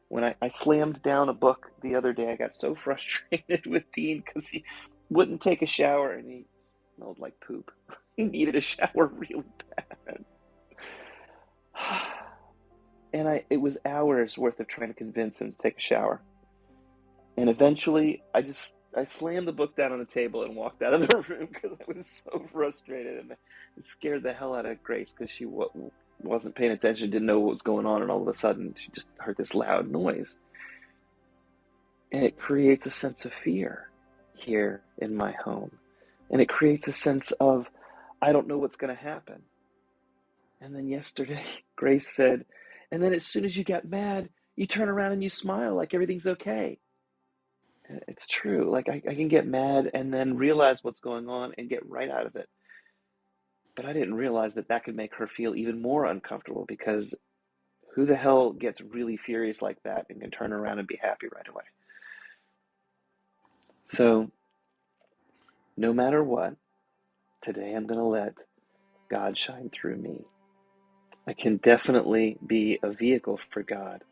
When I slammed down a book the other day, I got so frustrated with Dean because he wouldn't take a shower and he smelled like poop. He needed a shower really bad. And it was hours worth of trying to convince him to take a shower. And eventually, I slammed the book down on the table and walked out of the room because I was so frustrated. And it scared the hell out of Grace because she wasn't paying attention, didn't know what was going on. And all of a sudden, she just heard this loud noise. And it creates a sense of fear here in my home. And it creates a sense of, I don't know what's going to happen. And then yesterday, Grace said, and then as soon as you get mad, you turn around and you smile like everything's okay. And it's true. Like I can get mad and then realize what's going on and get right out of it. But I didn't realize that could make her feel even more uncomfortable because who the hell gets really furious like that and can turn around and be happy right away? So no matter what, today I'm going to let God shine through me. I can definitely be a vehicle for God,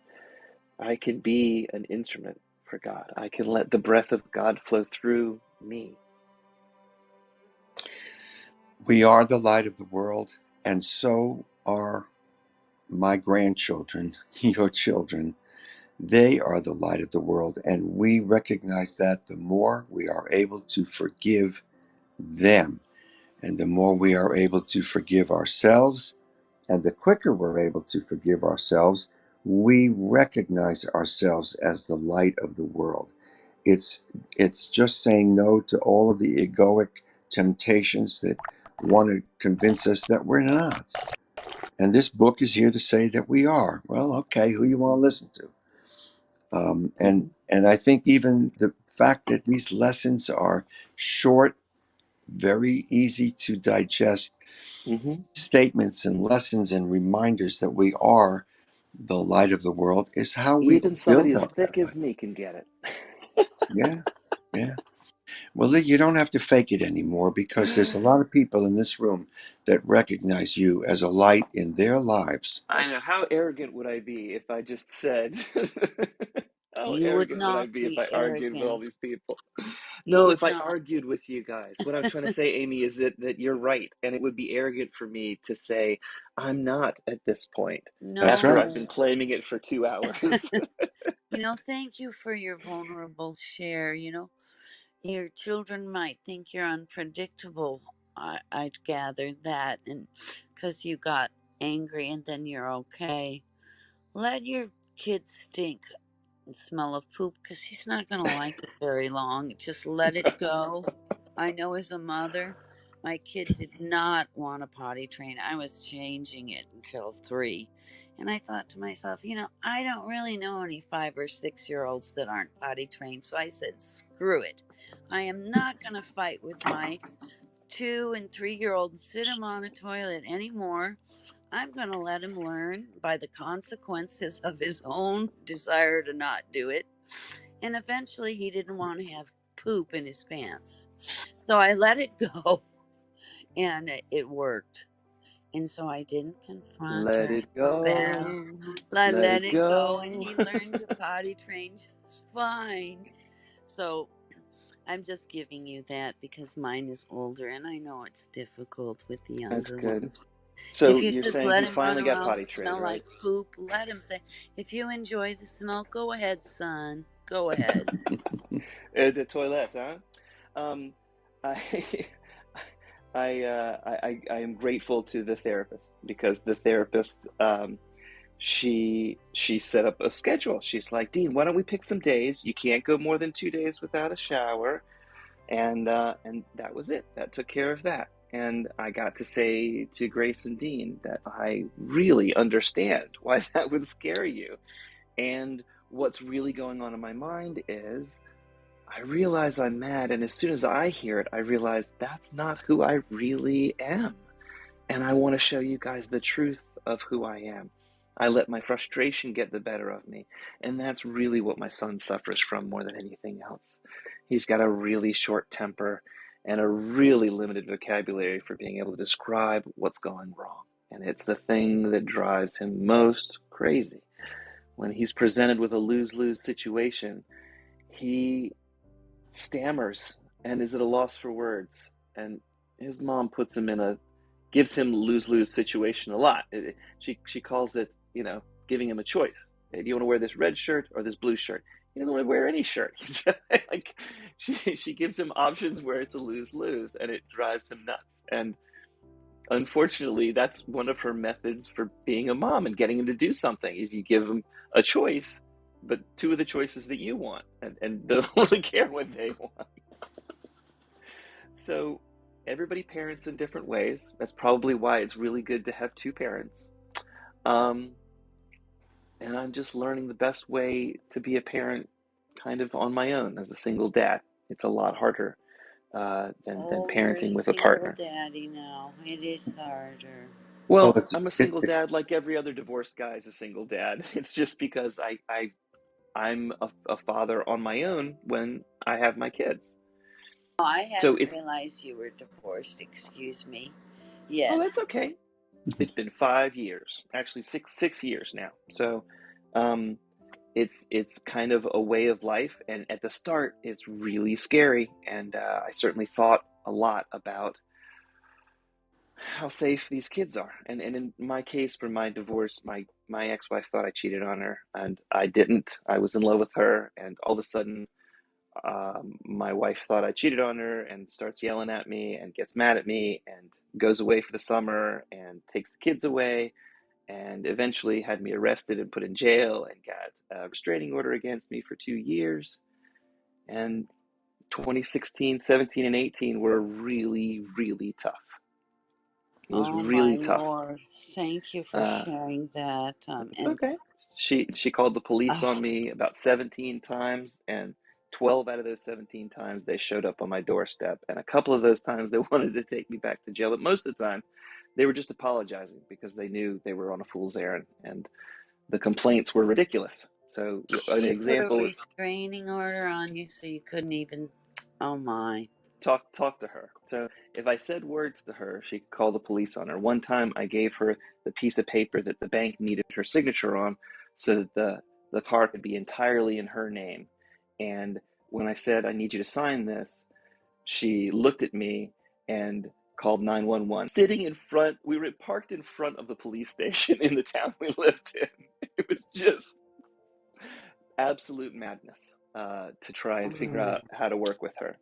I can be an instrument for God. I can let the breath of God flow through me. We are the light of the world, and so are my grandchildren, your children. They are the light of the world, and we recognize that the more we are able to forgive them, and the more we are able to forgive ourselves, and the quicker we're able to forgive ourselves, we recognize ourselves as the light of the world. It's it's just saying no to all of the egoic temptations that want to convince us that we're not. And this book is here to say that we are. Well, okay, who you want to listen to? Mm-hmm. And I think even the fact that these lessons are short, very easy to digest Mm-hmm. statements and lessons and reminders that we are the light of the world is how we Even somebody build as up that thick light. as me can get Yeah, yeah. Well, Lee, you don't have to fake it anymore because there's a it. lot of people in this room that recognize you as a light in their lives. I know. How arrogant would I be if I just said, how You would arrogant would I not be if be I argued with all arrogant. these people? You No, would if I not. argued with you guys. What I'm trying to say, Amy, is that you're right. And it would be arrogant for me to say, I'm not at this point That's after right. I've No. been claiming it for 2 hours. Thank you for your vulnerable share. Your children might think you're unpredictable. I'd gather that, and because you got angry and then you're okay. Let your kid stink and smell of poop because he's not going to like it very long. Just let it go. I know as a mother, my kid did not want a potty train. I was changing it until 3. And I thought to myself, I don't really know any 5 or 6 year olds that aren't potty trained. So I said, screw it. I am not going to fight with my 2 and 3 year old and sit him on a toilet anymore. I'm going to let him learn by the consequences of his own desire to not do it. And eventually he didn't want to have poop in his pants. So I let it go and it worked. And so I didn't confront Let or it feel bad. go. I Let let it it go and go. he learned to potty train just fine. So I'm just giving you that because mine is older and I know it's difficult with the That's younger good. ones. So If you you're just saying let he him run finally got around, potty trained, smell right? like poop, let him say, if you enjoy the smell, go ahead, son. Go ahead. The toilet, huh? Um, I, I am grateful to the therapist because the therapist, she set up a schedule. She's like, Dean, why don't we pick some days? You can't go more than 2 days without a shower, and that was it. That took care of that. And I got to say to Grace and Dean that I really understand why that would scare you. And what's really going on in my mind is I realize I'm mad, and as soon as I hear it, I realize that's not who I really am. And I want to show you guys the truth of who I am. I let my frustration get the better of me, and that's really what my son suffers from more than anything else. He's got a really short temper and a really limited vocabulary for being able to describe what's going wrong. And it's the thing that drives him most crazy. When he's presented with a lose-lose situation, he stammers and is at a loss for words. And his mom gives him lose-lose situation a lot. She calls it, giving him a choice. Hey, do you want to wear this red shirt or this blue shirt? He doesn't want to wear any shirt. Like she gives him options where it's a lose-lose, and it drives him nuts. And unfortunately, that's one of her methods for being a mom and getting him to do something. Is you give him a choice, but 2 of the choices that you want, and don't really care what they want. So everybody parents in different ways. That's probably why it's really good to have 2 parents. Um, and I'm just learning the best way to be a parent kind of on my own as a single dad. It's a lot harder than Oh, you're a parenting with a single partner. daddy now. It is harder. Oh, Well, it's I'm a it, single it, dad like every other divorced guy is a single dad. It's just because I'm a father on my own when I have my kids. Oh, I So hadn't it's, realized you were divorced. Excuse me. oh, that's Yes. okay. It's been 5 years, actually six years now. So, um, it's kind of a way of life, and at the start it's really scary, and I certainly thought a lot about how safe these kids are. And in my case, for my divorce, my ex-wife thought I cheated on her, and I didn't. I was in love with her, and all of a sudden my wife thought I cheated on her and starts yelling at me and gets mad at me and goes away for the summer and takes the kids away and eventually had me arrested and put in jail and got a restraining order against me for 2 years. And 2016, 17, and 18 were really, really tough. It was Oh my really tough. Lord. Thank you for Uh, sharing that. it's okay. She called the police Uh, on me about 17 times, and 12 out of those 17 times they showed up on my doorstep. And a couple of those times they wanted to take me back to jail, but most of the time they were just apologizing because they knew they were on a fool's errand, and the complaints were ridiculous. So an she put a example, restraining order on you so you couldn't even. Oh my. talk to her. So if I said words to her, she could call the police on her. One time I gave her the piece of paper that the bank needed her signature on so that the car could be entirely in her name. And when I said, I need you to sign this, she looked at me and called 911. Sitting in front, we were parked in front of the police station in the town we lived in. It was just absolute madness to try and figure Mm. out how to work with her.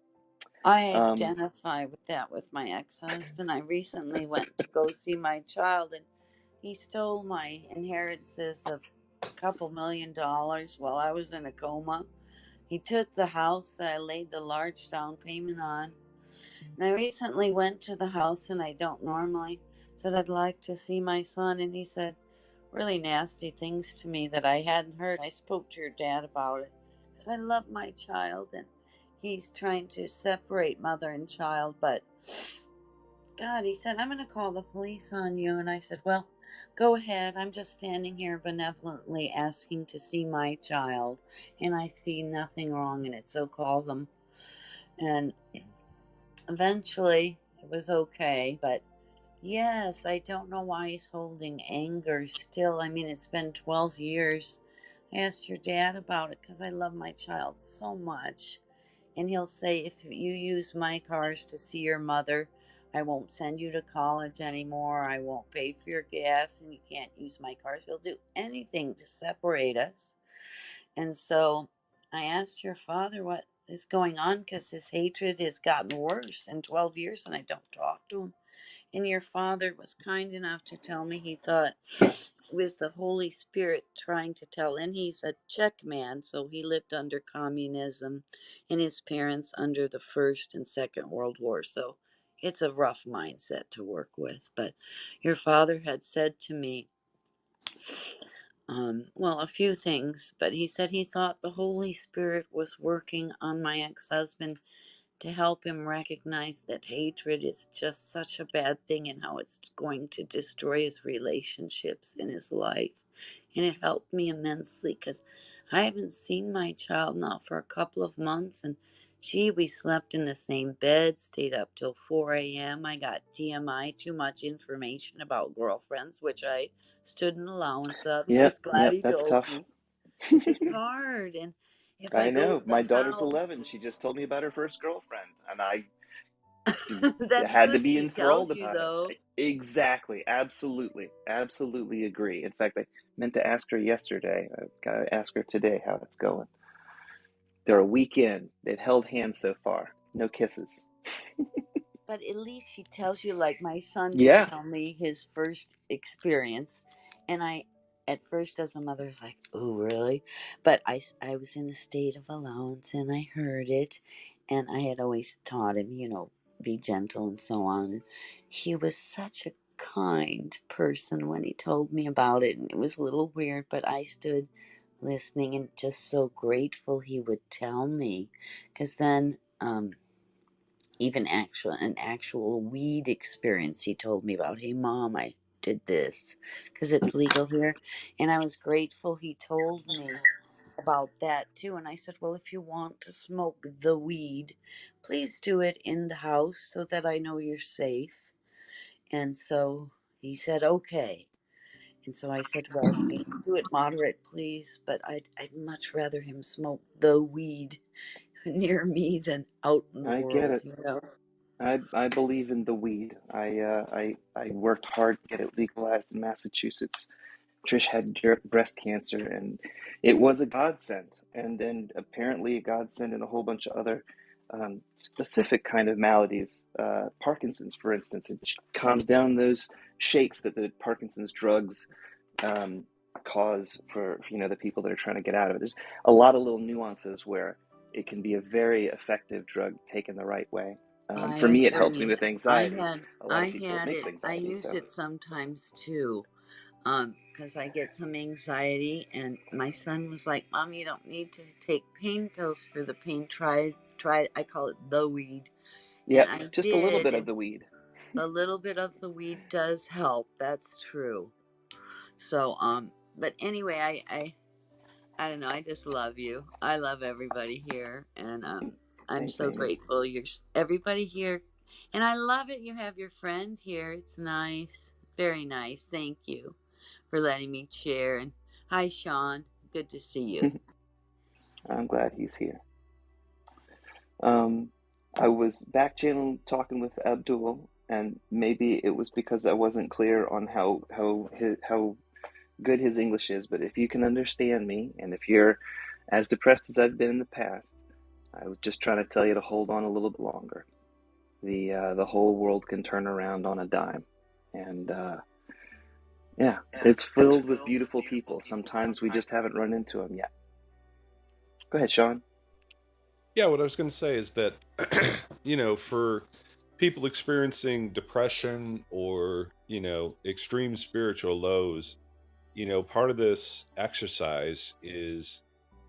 I Um, identify with that with my ex-husband. I recently went to go see my child, and he stole my inheritances of a couple $1 million while I was in a coma. He took the house that I laid the large down payment on. And I recently went to the house, and I don't normally, said I'd like to see my son, and he said really nasty things to me that I hadn't heard. I spoke to your dad about it because I love my child, and he's trying to separate mother and child. But God, he said, I'm going to call the police on you. And I said, well, go ahead. I'm just standing here benevolently asking to see my child, and I see nothing wrong in it. So call them. And eventually it was okay. But yes, I don't know why he's holding anger still. I mean, it's been 12 years. I asked your dad about it because I love my child so much. And he'll say, if you use my cars to see your mother, I won't send you to college anymore. I won't pay for your gas, and you can't use my cars. He'll do anything to separate us. And so I asked your father what is going on because his hatred has gotten worse in 12 years, and I don't talk to him. And your father was kind enough to tell me he thought it was the Holy Spirit trying to tell. And he's a Czech man, so he lived under communism, and his parents under the First and Second World War. So it's a rough mindset to work with. But your father had said to me, well, a few things, but he said he thought the Holy Spirit was working on my ex-husband to help him recognize that hatred is just such a bad thing and how it's going to destroy his relationships in his life. And it helped me immensely because I haven't seen my child now for a couple of months. And gee, we slept in the same bed, stayed up till 4 a.m. I got TMI, too much information about girlfriends, which I stood in allowance of. I was yep, glad yep, he that's told tough. me. It's hard. And if I I go know. to the My daughter's house, 11. She just told me about her first girlfriend, and I that's had to good be she enthralled tells you, about it. though. Exactly. Absolutely. Absolutely agree. In fact, I meant to ask her yesterday. I've got to ask her today how it's going. They're a week in. They've held hands so far. No kisses. But at least she tells you, like my son did Yeah. tell me his first experience. And I, at first, as a mother, was like, oh, really? But I was in a state of allowance and I heard it. And I had always taught him, be gentle and so on. And he was such a kind person when he told me about it. And it was a little weird, but I stood listening and just so grateful he would tell me. Because then, even an actual weed experience he told me about. Hey mom, I did this because it's legal here. And I was grateful he told me about that too. And I said, well, if you want to smoke the weed, please do it in the house so that I know you're safe. And so he said, okay. And so I said, well, do it moderate, please. But I'd much rather him smoke the weed near me than out in the I get world, it. you know? I believe in the weed. I worked hard to get it legalized in Massachusetts. Trish had breast cancer, and it was a godsend, and apparently a godsend in a whole bunch of other specific kind of maladies. Parkinson's, for instance, it calms down those shakes that the Parkinson's drugs um, cause for the people that are trying to get out of it. There's a lot of little nuances where it can be a very effective drug taken the right way. I For me, it helps me agree. with anxiety. A lot I of people, it had makes it. I anxiety. use So, it sometimes too. Because I get some anxiety, and my son was like, "Mom, you don't need to take pain pills for the pain. Try. I call it the weed." And yep, I just a little did, bit of and the weed. a little bit of the weed does help. That's true. So, but anyway, I don't know. I just love you. I love everybody here, and I'm Thanks, so Amy. grateful everybody here, and I love it. You have your friend here. It's nice, very nice. Thank you for letting me share. And hi, Sean. Good to see you. I'm glad he's here. Um, I was back channel talking with Abdul, and maybe it was because I wasn't clear on how good his English is. But if you can understand me, and if you're as depressed as I've been in the past, I was just trying to tell you to hold on a little bit longer. The whole world can turn around on a dime, and yeah, it's filled with beautiful people. Sometimes we just haven't run into them yet. Go ahead, Sean. Yeah, what I was going to say is that, for people experiencing depression or, extreme spiritual lows, part of this exercise is,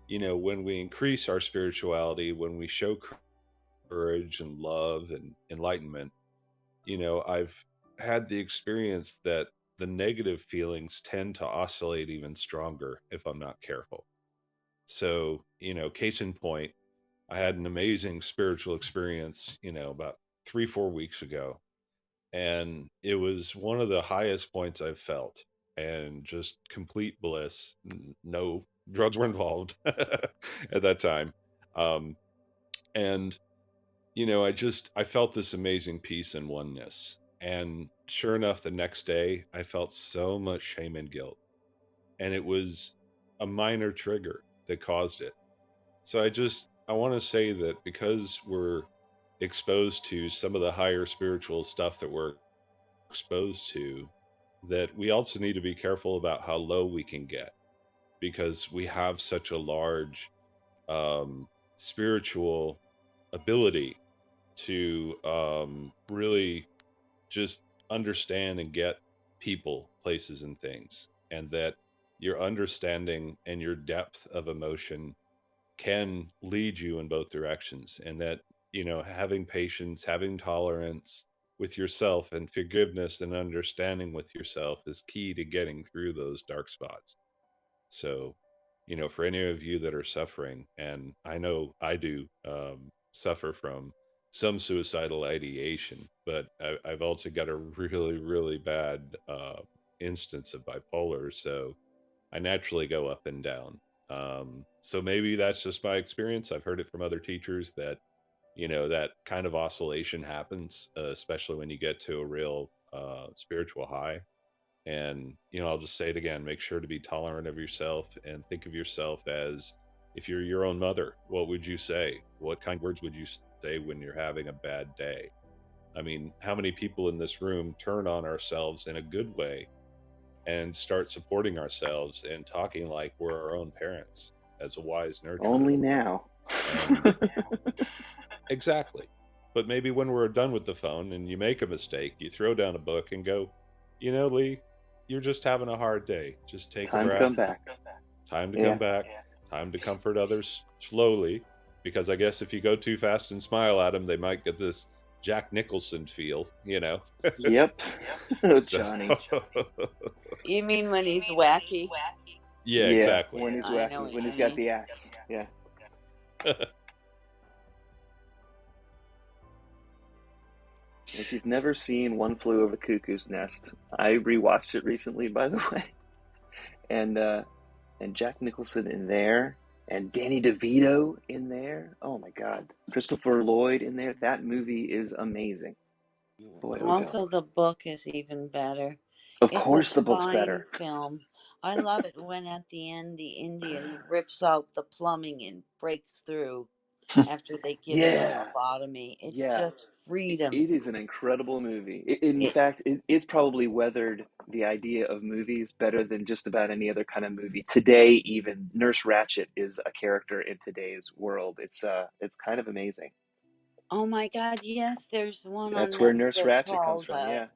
when we increase our spirituality, when we show courage and love and enlightenment, I've had the experience that the negative feelings tend to oscillate even stronger if I'm not careful. So, case in point, I had an amazing spiritual experience, about 3, 4 weeks ago. And it was one of the highest points I've felt, and just complete bliss. No drugs were involved at that time. Um, and, I felt this amazing peace and oneness. And sure enough, the next day, I felt so much shame and guilt. And it was a minor trigger that caused it. So I want to say that because we're exposed to some of the higher spiritual stuff that we're exposed to, that we also need to be careful about how low we can get, because we have such a large spiritual ability to really just understand and get people, places, and things, and that your understanding and your depth of emotion can lead you in both directions, and that having patience, having tolerance with yourself, and forgiveness and understanding with yourself is key to getting through those dark spots. So for any of you that are suffering, and I know I do suffer from some suicidal ideation, but I've also got a really, really bad instance of bipolar, so I naturally go up and down. So maybe that's just my experience. I've heard it from other teachers that, that kind of oscillation happens, especially when you get to a real spiritual high. And, I'll just say it again, make sure to be tolerant of yourself and think of yourself as, if you're your own mother, what would you say? What kind of words would you say when you're having a bad day? I mean, how many people in this room turn on ourselves in a good way and start supporting ourselves and talking like we're our own parents as a wise nurturer? Only now. And exactly. But maybe when we're done with the phone and you make a mistake, you throw down a book and go, Lee, you're just having a hard day. Just take a Time to come breath. back. Time to Yeah. come back. Time to comfort others slowly. Because I guess if you go too fast and smile at them, they might get this Jack Nicholson feel. Yep. Oh, So, Johnny. You mean when he's wacky? yeah, Yeah, exactly. when he's I know wacky, what when you he's got mean. the axe. Yeah. If you've never seen One Flew Over the Cuckoo's Nest, I rewatched it recently, by the way. and Jack Nicholson in there, and Danny DeVito in there. Oh my God, Christopher Lloyd in there. That movie is amazing. Boy, oh boy. Also, the book is even better. Of It's a course, the book's fine better. film. I love it when at the end the Indian rips out the plumbing and breaks through after they give him a Yeah, lobotomy. It's yeah. just freedom. It is an incredible movie. In It, fact, it's probably weathered the idea of movies better than just about any other kind of movie. Today, even Nurse Ratched is a character in today's world. It's kind of amazing. oh my God, yes, there's one on That's where Nurse Netflix Ratched comes called from. Yeah,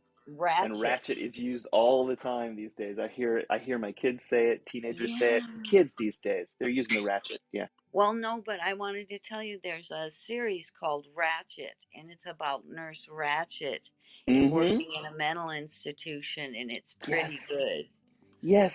and Ratchet. Ratchet is used all the time these days. I hear my kids say it, teenagers say it, Yeah. kids these days. They're using the Ratchet. Yeah. Well, no, but I wanted to tell you there's a series called Ratchet, and it's about Nurse Ratchet and Mm-hmm. working in a mental institution, and it's pretty Yes. good. Yes.